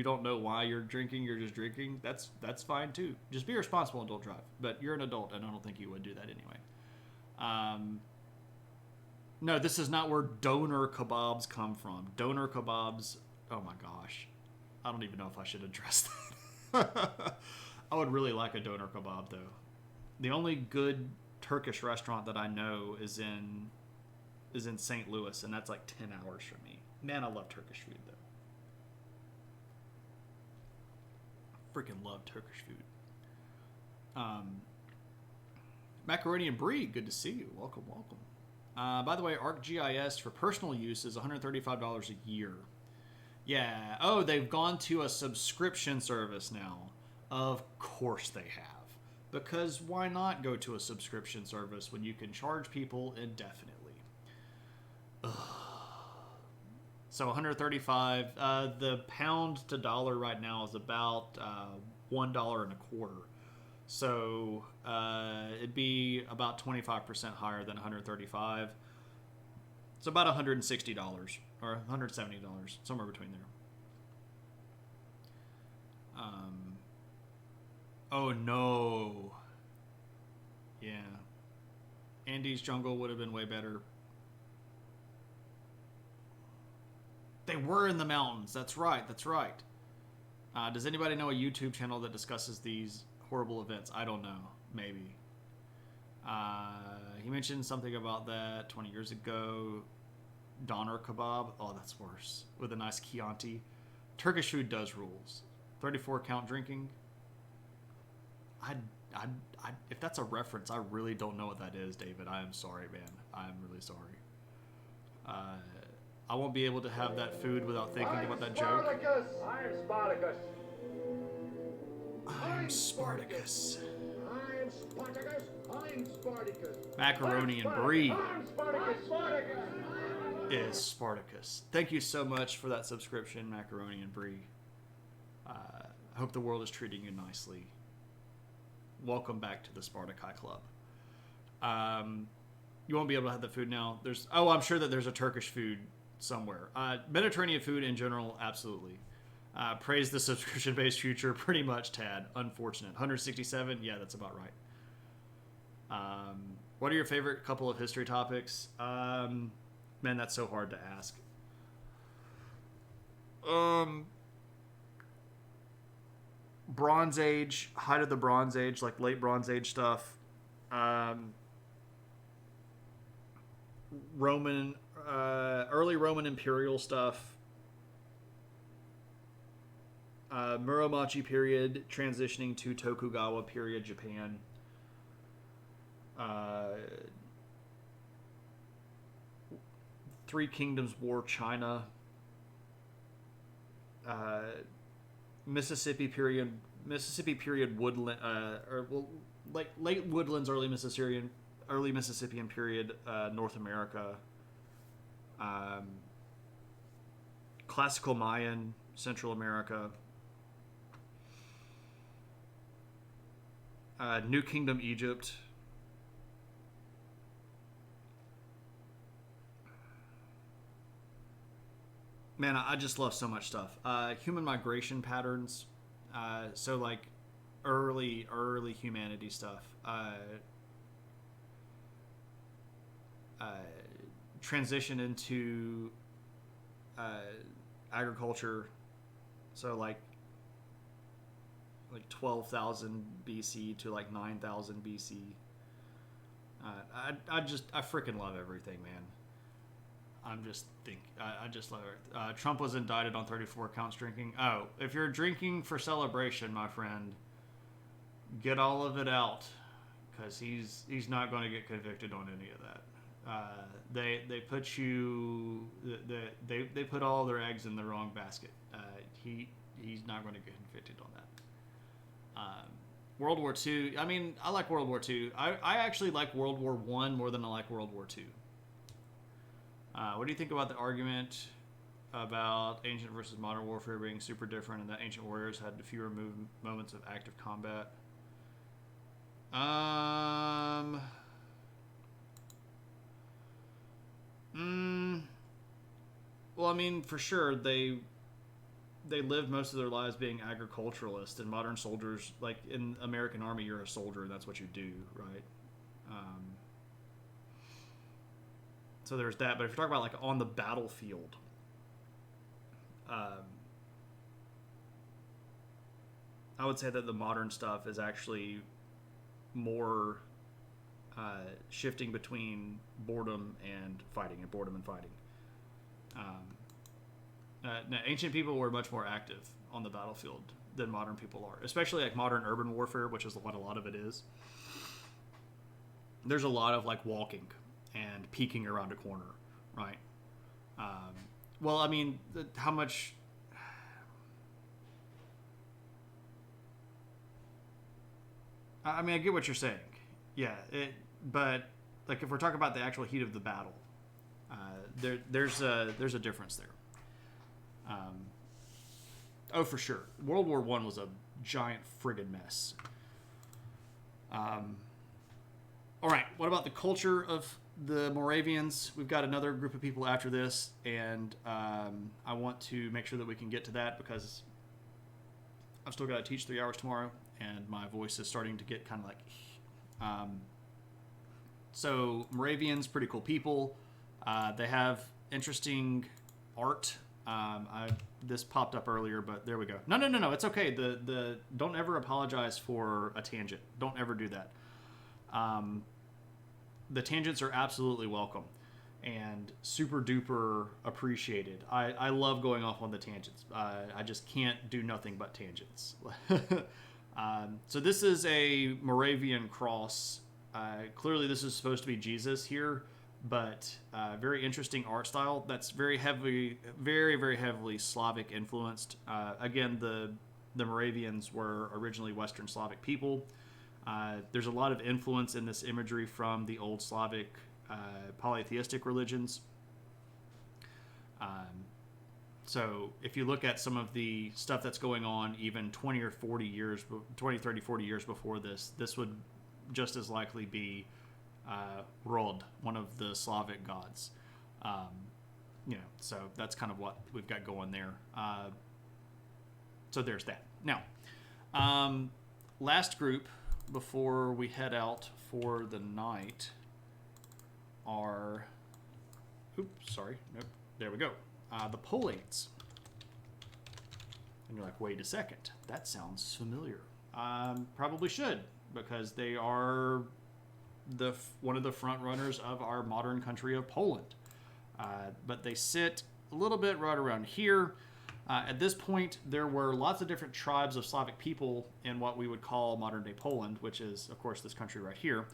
don't know why you're drinking, you're just drinking? That's fine too. Just be responsible and don't drive. But you're an adult, and I don't think you would do that anyway. No, this is not where doner kebabs come from. Doner kebabs, oh my gosh. I don't even know if I should address that. I would really like a doner kebab, though. The only good Turkish restaurant that I know is in St. Louis, and that's like 10 hours from me. Man, I love Turkish food, though. Freaking love Turkish food. Macaroni and Brie, good to see you. Welcome. By the way, ArcGIS for personal use is $135 a year. Yeah. Oh, they've gone to a subscription service now. Of course they have. Because why not go to a subscription service when you can charge people indefinitely? Ugh. So 135. The pound to dollar right now is about $1.25. So it'd be about 25% higher than 135. It's about $160 or $170, somewhere between there. Oh no. Yeah. Andy's Jungle would have been way better. They were in the mountains. That's right. Does anybody know a YouTube channel that discusses these horrible events? I don't know. Maybe. He mentioned something about that 20 years ago. Doner kebab. Oh, that's worse. With a nice Chianti. Turkish food does rules. 34 count drinking. If that's a reference, I really don't know what that is, David. I am sorry, man. I am really sorry. I won't be able to have that food without thinking about that joke. I'm Spartacus. I'm Spartacus. I'm Spartacus. I'm Spartacus. Macaroni and Brie I'm Spartacus. Spartacus. is Spartacus. Thank you so much for that subscription, Macaroni and Brie. I hope the world is treating you nicely. Welcome back to the Spartaci Club. You won't be able to have the food now. I'm sure that there's a Turkish food somewhere. Mediterranean food in general, absolutely. Praise the subscription-based future. Pretty much, Tad. Unfortunate. 167. Yeah, that's about right. What are your favorite couple of history topics? Man, that's so hard to ask. Bronze Age, height of the Bronze Age, like late Bronze Age stuff. Roman, early Roman imperial stuff. Muromachi period, transitioning to Tokugawa period Japan. Three Kingdoms War China. Mississippi period woodland, like late woodlands, early Mississippian period, North America. Classical Mayan, Central America. New Kingdom Egypt. Man, I just love so much stuff. Human migration patterns. So like early humanity stuff. Transition into agriculture. So like 12,000 BC to like 9,000 BC. I freaking love everything, man. I just love it. Trump was indicted on 34 counts drinking. Oh, if you're drinking for celebration, my friend, get all of it out, because he's not going to get convicted on any of that. They put you they put all their eggs in the wrong basket. He's not going to get convicted on that. World War II. I mean, I like World War II. I actually like World War I more than I like World War II. What do you think about the argument about ancient versus modern warfare being super different, and that ancient warriors had fewer moments of active combat? Well, I mean, for sure, they lived most of their lives being agriculturalists, and modern soldiers, like in American Army, you're a soldier, and that's what you do, right? So there's that. But if you're talking about like on the battlefield, I would say that the modern stuff is actually more shifting between boredom and fighting, and boredom and fighting. Now, ancient people were much more active on the battlefield than modern people are, especially like modern urban warfare, which is what a lot of it is. There's a lot of like walking and peeking around a corner, right? Well, I mean, how much? I mean, I get what you're saying. Yeah, but like if we're talking about the actual heat of the battle, there's a difference there. Oh, for sure. World War I was a giant friggin' mess. All right, what about the culture of the Moravians? We've got another group of people after this, and I want to make sure that we can get to that, because I've still got to teach 3 hours tomorrow, and my voice is starting to get kind of like... So, Moravians, pretty cool people. They have interesting art. This popped up earlier, but there we go. No. It's okay. The don't ever apologize for a tangent. Don't ever do that. The tangents are absolutely welcome and super duper appreciated. I love going off on the tangents. I just can't do nothing but tangents. So this is a Moravian cross. Clearly, this is supposed to be Jesus here, but very interesting art style that's very heavily, very heavily Slavic influenced. Again, the Moravians were originally Western Slavic people. There's a lot of influence in this imagery from the old Slavic polytheistic religions. So if you look at some of the stuff that's going on even 20, 30, 40 years before this, this would just as likely be Rod, one of the Slavic gods. So that's kind of what we've got going there. So there's that. Now, last group before we head out for the night are... Oops, sorry. Nope. There we go. The Polains. And you're like, wait a second. That sounds familiar. Probably should, because they are one of the front runners of our modern country of Poland. But they sit a little bit right around here. At this point, there were lots of different tribes of Slavic people in what we would call modern-day Poland, which is, of course, this country right here.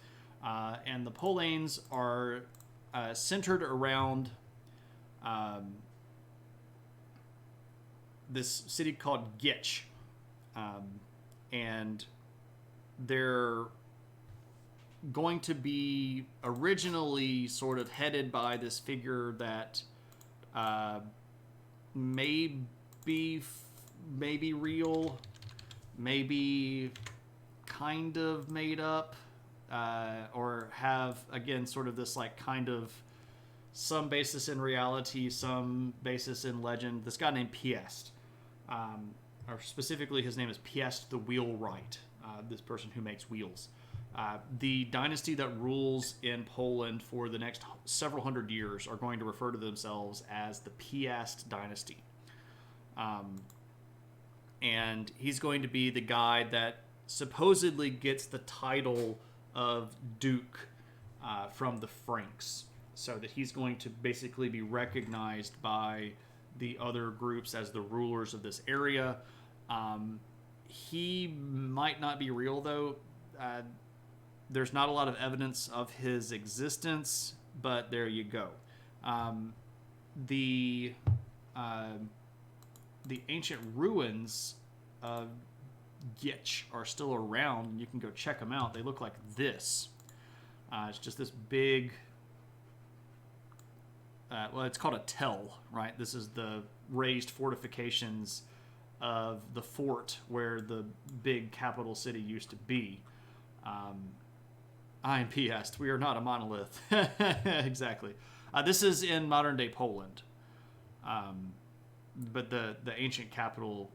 And the Polains are centered around this city called Kyiv. And they're going to be originally sort of headed by this figure that may be real, maybe kind of made up, or have, again, sort of this like kind of some basis in reality, some basis in legend. This guy named Piest, or specifically his name is Piest the Wheelwright, this person who makes wheels. The dynasty that rules in Poland for the next several hundred years are going to refer to themselves as the Piast dynasty. And he's going to be the guy that supposedly gets the title of Duke from the Franks, so that he's going to basically be recognized by the other groups as the rulers of this area. He might not be real, though. There's not a lot of evidence of his existence, but there you go. The ancient ruins of Kyiv are still around, and you can go check them out. They look like this. It's just this big... well, it's called a tell, right? This is the raised fortifications of the fort where the big capital city used to be. I am Piast. We are not a monolith. Exactly. This is in modern-day Poland. But the ancient capital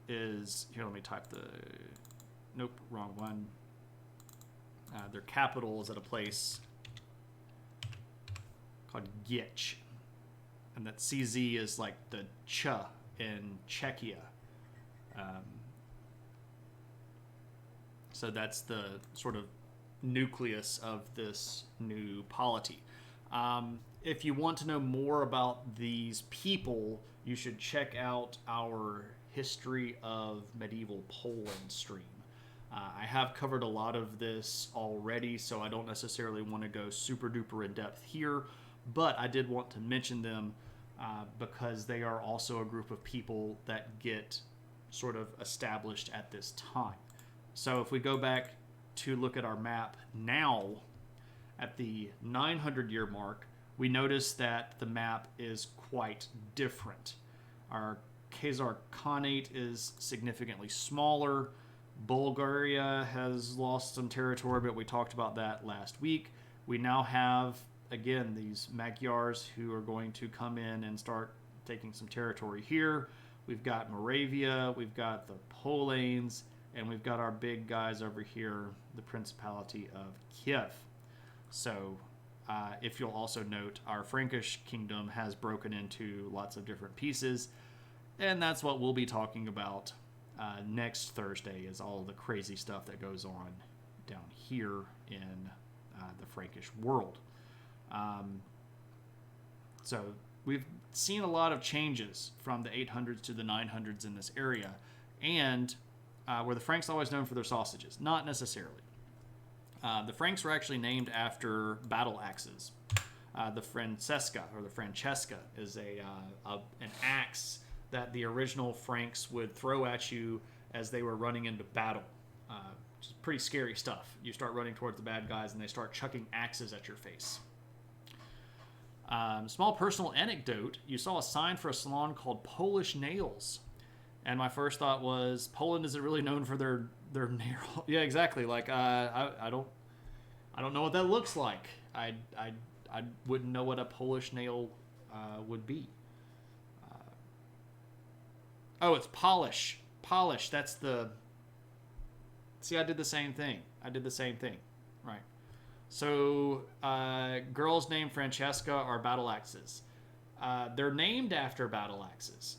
is... Here, let me type the... Nope, wrong one. Their capital is at a place called Kyiv. And that CZ is like the Ch in Czechia. So that's the sort of nucleus of this new polity. If you want to know more about these people, you should check out our History of Medieval Poland stream. I have covered a lot of this already, so I don't necessarily want to go super duper in depth here, but I did want to mention them because they are also a group of people that get sort of established at this time. So if we go back to look at our map now, at the 900-year mark, we notice that the map is quite different. Our Khazar Khanate is significantly smaller. Bulgaria has lost some territory, but we talked about that last week. We now have, again, these Magyars who are going to come in and start taking some territory here. We've got Moravia, we've got the Polains, and we've got our big guys over here, the Principality of Kyiv. So, if you'll also note, our Frankish kingdom has broken into lots of different pieces, and that's what we'll be talking about next Thursday, is all the crazy stuff that goes on down here in the Frankish world. So we've seen a lot of changes from the 800s to the 900s in this area, and were the Franks always known for their sausages? Not necessarily. The Franks were actually named after battle axes. The Francesca, or the Francesca, is an axe that the original Franks would throw at you as they were running into battle. Which is pretty scary stuff. You start running towards the bad guys and they start chucking axes at your face. Small personal anecdote, you saw a sign for a salon called Polish Nails. And my first thought was, Poland isn't really known for their nail. Yeah, exactly. Like, I don't know what that looks like. I wouldn't know what a Polish nail would be. Oh, it's polish. Polish. That's the. See, I did the same thing. Right. So, girls named Francesca are battle axes. They're named after battle axes.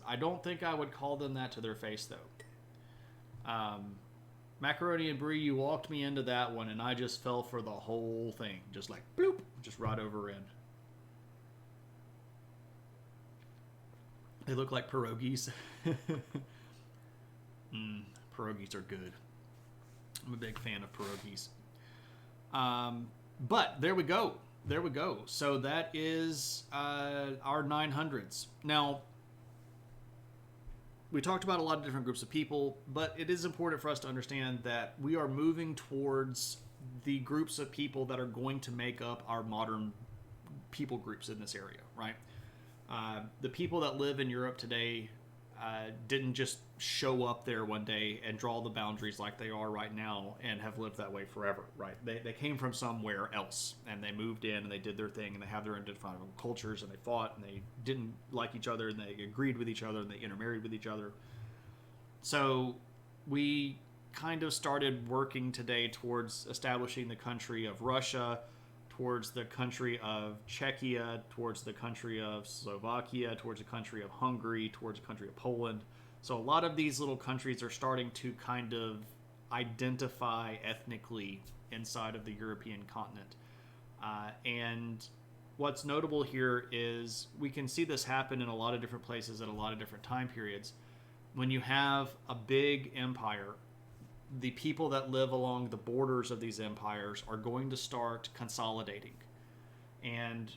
I don't think I would call them that to their face, though. Macaroni and Brie, you walked me into that one, and I just fell for the whole thing. Just like, bloop, just right over in. They look like pierogies. Pierogies are good. I'm a big fan of pierogies. But there we go. So that is our 900s. Now, we talked about a lot of different groups of people, but it is important for us to understand that we are moving towards the groups of people that are going to make up our modern people groups in this area, right? The people that live in Europe today didn't just show up there one day and draw the boundaries like they are right now and have lived that way forever, right? They came from somewhere else, and they moved in, and they did their thing, and they have their own different cultures, and they fought, and they didn't like each other, and they agreed with each other, and they intermarried with each other. So we kind of started working today towards establishing the country of Russia, towards the country of Czechia, towards the country of Slovakia, towards the country of Hungary, towards the country of Poland. So a lot of these little countries are starting to kind of identify ethnically inside of the European continent. And what's notable here is we can see this happen in a lot of different places at a lot of different time periods. When you have a big empire, the people that live along the borders of these empires are going to start consolidating. And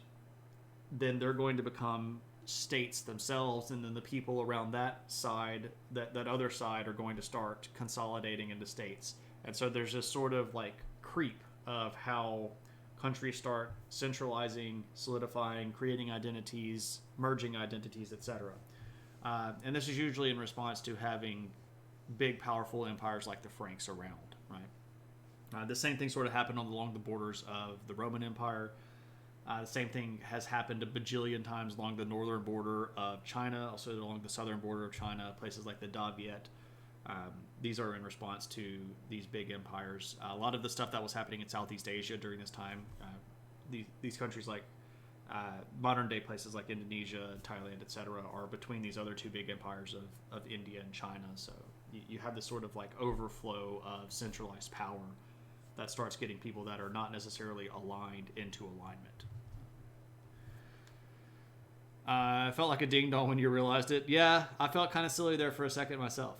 then they're going to become states themselves, and then the people around that side, that other side, are going to start consolidating into states. And so there's this sort of like creep of how countries start centralizing, solidifying, creating identities, merging identities, etc. And this is usually in response to having big, powerful empires like the Franks around, right? The same thing sort of happened along the borders of the Roman Empire. The same thing has happened a bajillion times along the northern border of China, also along the southern border of China, places like the Daviet. These are in response to these big empires. A lot of the stuff that was happening in Southeast Asia during this time, these countries like modern day places like Indonesia, Thailand, etc., are between these other two big empires of India and China. So you have this sort of like overflow of centralized power that starts getting people that are not necessarily aligned into alignment. I felt like a ding dong when you realized it. Yeah, I felt kind of silly there for a second myself.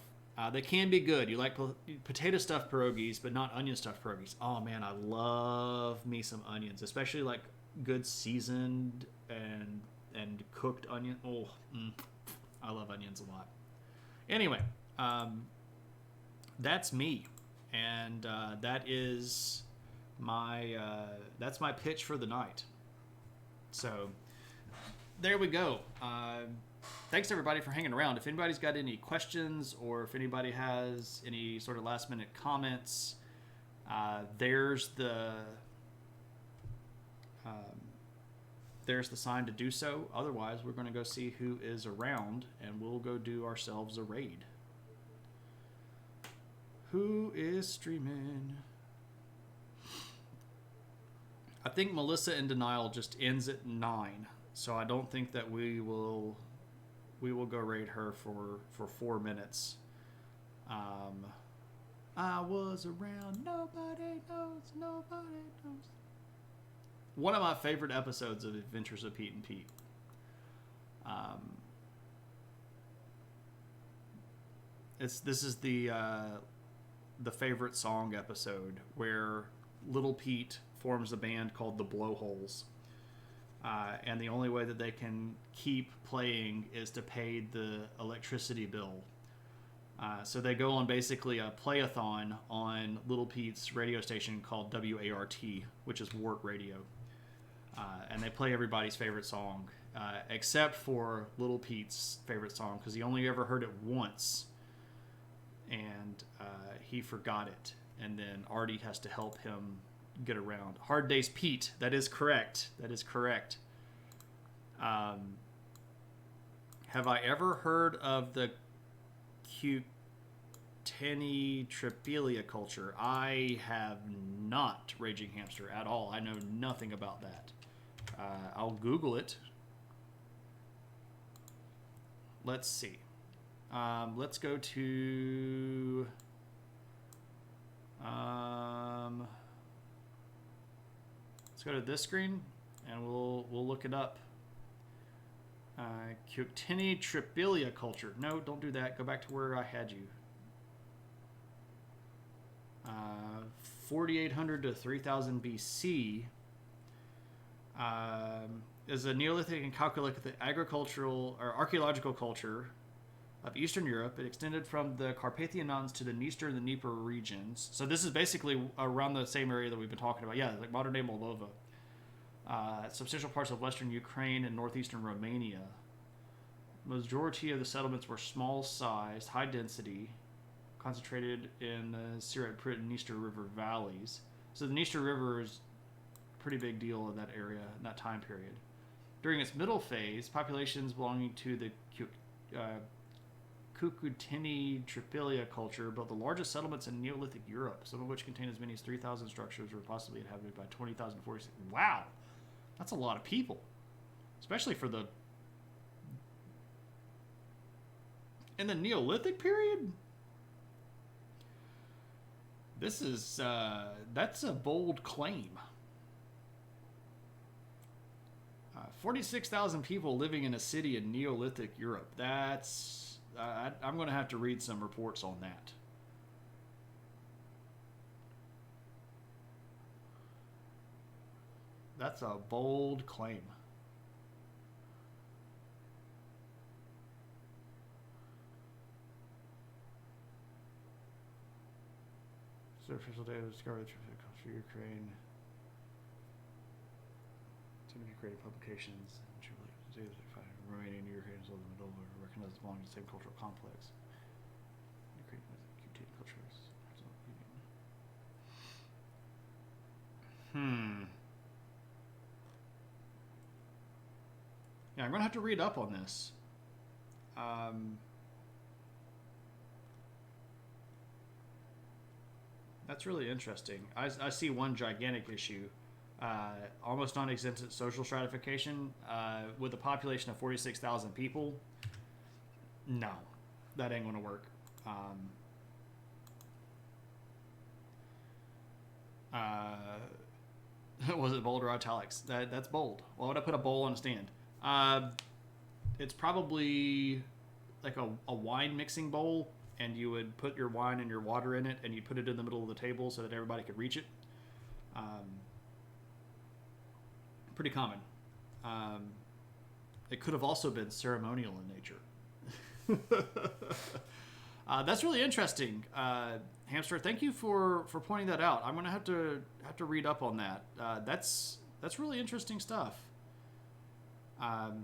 They can be good. You like potato stuffed pierogies, but not onion stuffed pierogies. Oh man, I love me some onions, especially like good seasoned and cooked onion. I love onions a lot. Anyway, that's me, and that is that's my pitch for the night. So there we go. Thanks everybody for hanging around. If anybody's got any questions, or if anybody has any sort of last minute comments, there's the sign to do so. Otherwise, we're going to go see who is around, and we'll go do ourselves a raid. Who is streaming? I think Melissa in Denial just ends at 9, so I don't think that we will go raid her for 4 minutes. I was around, nobody knows. One of my favorite episodes of Adventures of Pete and Pete. This is the favorite song episode where Little Pete forms a band called the Blowholes, and the only way that they can keep playing is to pay the electricity bill. So they go on basically a play-a-thon on Little Pete's radio station called WART, which is Wart Radio. And they play everybody's favorite song, except for Little Pete's favorite song, because he only ever heard it once, and he forgot it. And then Artie has to help him get around. Hard Day's Pete. That is correct. Have I ever heard of the Cuteni Tripelia culture? I have not, Raging Hamster, at all. I know nothing about that. I'll Google it. Let's see. Let's go to... let's go to this screen, and we'll look it up. Cuteni Tripelia culture. No, don't do that. Go back to where I had you. 4800 to 3000 BC is a Neolithic and Chalcolithic agricultural or archaeological culture of Eastern Europe. It extended from the Carpathian Mountains to the Dniester and the Dnieper regions. So this is basically around the same area that we've been talking about. Yeah, like modern-day Moldova. Substantial parts of western Ukraine and northeastern Romania. Majority of the settlements were small-sized, high-density, concentrated in the Siret, Prit, and Dniester River valleys. So the Dniester River is a pretty big deal in that area, in that time period. During its middle phase, populations belonging to the Cuteni Tripelia culture built the largest settlements in Neolithic Europe, some of which contain as many as 3,000 structures were possibly inhabited by 20,046. Wow! That's a lot of people. Especially for the... in the Neolithic period? This is... that's a bold claim. 46,000 people living in a city in Neolithic Europe. That's... I'm going to have to read some reports on that. That's a bold claim. So official data discovered the culture of Ukraine. Too many creative publications. Romanian Europeans of the middle are recognized as belonging to the same cultural complex. Ukraine with cultures. Yeah, I'm gonna have to read up on this. That's really interesting. I see one gigantic issue. Almost non-existent social stratification with a population of 46,000 people. No, that ain't gonna work. Was it bold or italics? That's bold. Why would I put a bowl on a stand? It's probably like a wine mixing bowl, and you would put your wine and your water in it, and you'd put it in the middle of the table so that everybody could reach it. Pretty common. It could have also been ceremonial in nature. That's really interesting, Hamster. Thank you for pointing that out. I'm gonna have to read up on that. That's really interesting stuff.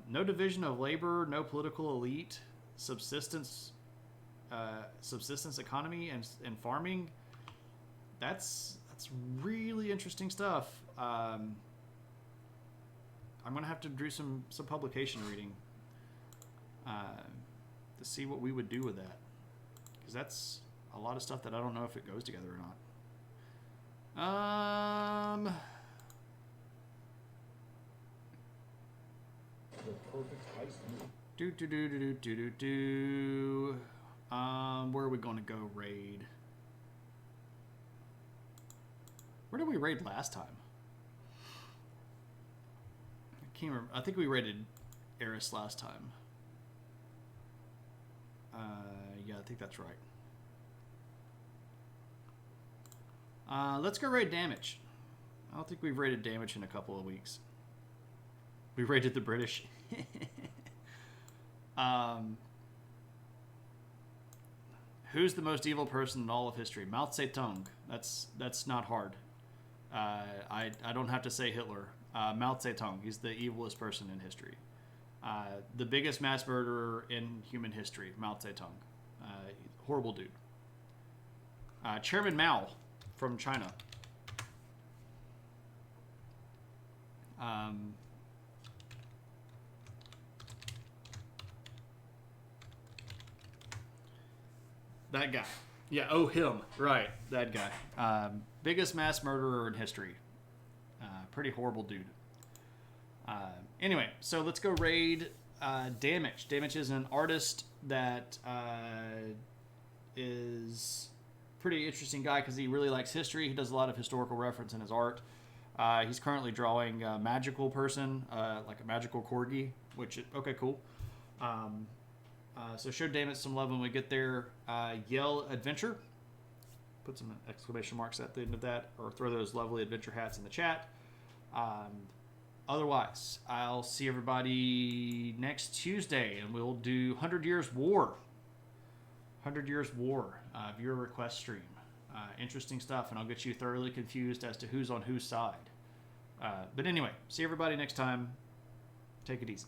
No division of labor, no political elite, subsistence economy, and farming. That's really interesting stuff. I'm gonna have to do some publication reading to see what we would do with that, because that's a lot of stuff that I don't know if it goes together or not. Where are we gonna go raid? Where did we raid last time? I can't remember. I think we raided Eris last time. Yeah, I think that's right. Let's go raid damage. I don't think we've raided damage in a couple of weeks. We raided the British. Who's the most evil person in all of history? Mao Zedong. That's not hard. I don't have to say Hitler. Mao Zedong. He's the evilest person in history. The biggest mass murderer in human history. Mao Zedong. Horrible dude. Chairman Mao from China. That guy. Yeah, oh, him. Right, that guy. Biggest mass murderer in history. Pretty horrible dude. Anyway, so let's go raid Damage. Damage is an artist that is pretty interesting guy because he really likes history. He does a lot of historical reference in his art. He's currently drawing a magical person, like a magical corgi, which, okay, cool. So show Damage some love when we get there. Yell Adventure. Put some exclamation marks at the end of that, or throw those lovely adventure hats in the chat. Otherwise, I'll see everybody next Tuesday, and we'll do 100 Years War. 100 Years War, viewer request stream. Interesting stuff, and I'll get you thoroughly confused as to who's on whose side. But anyway, see everybody next time. Take it easy.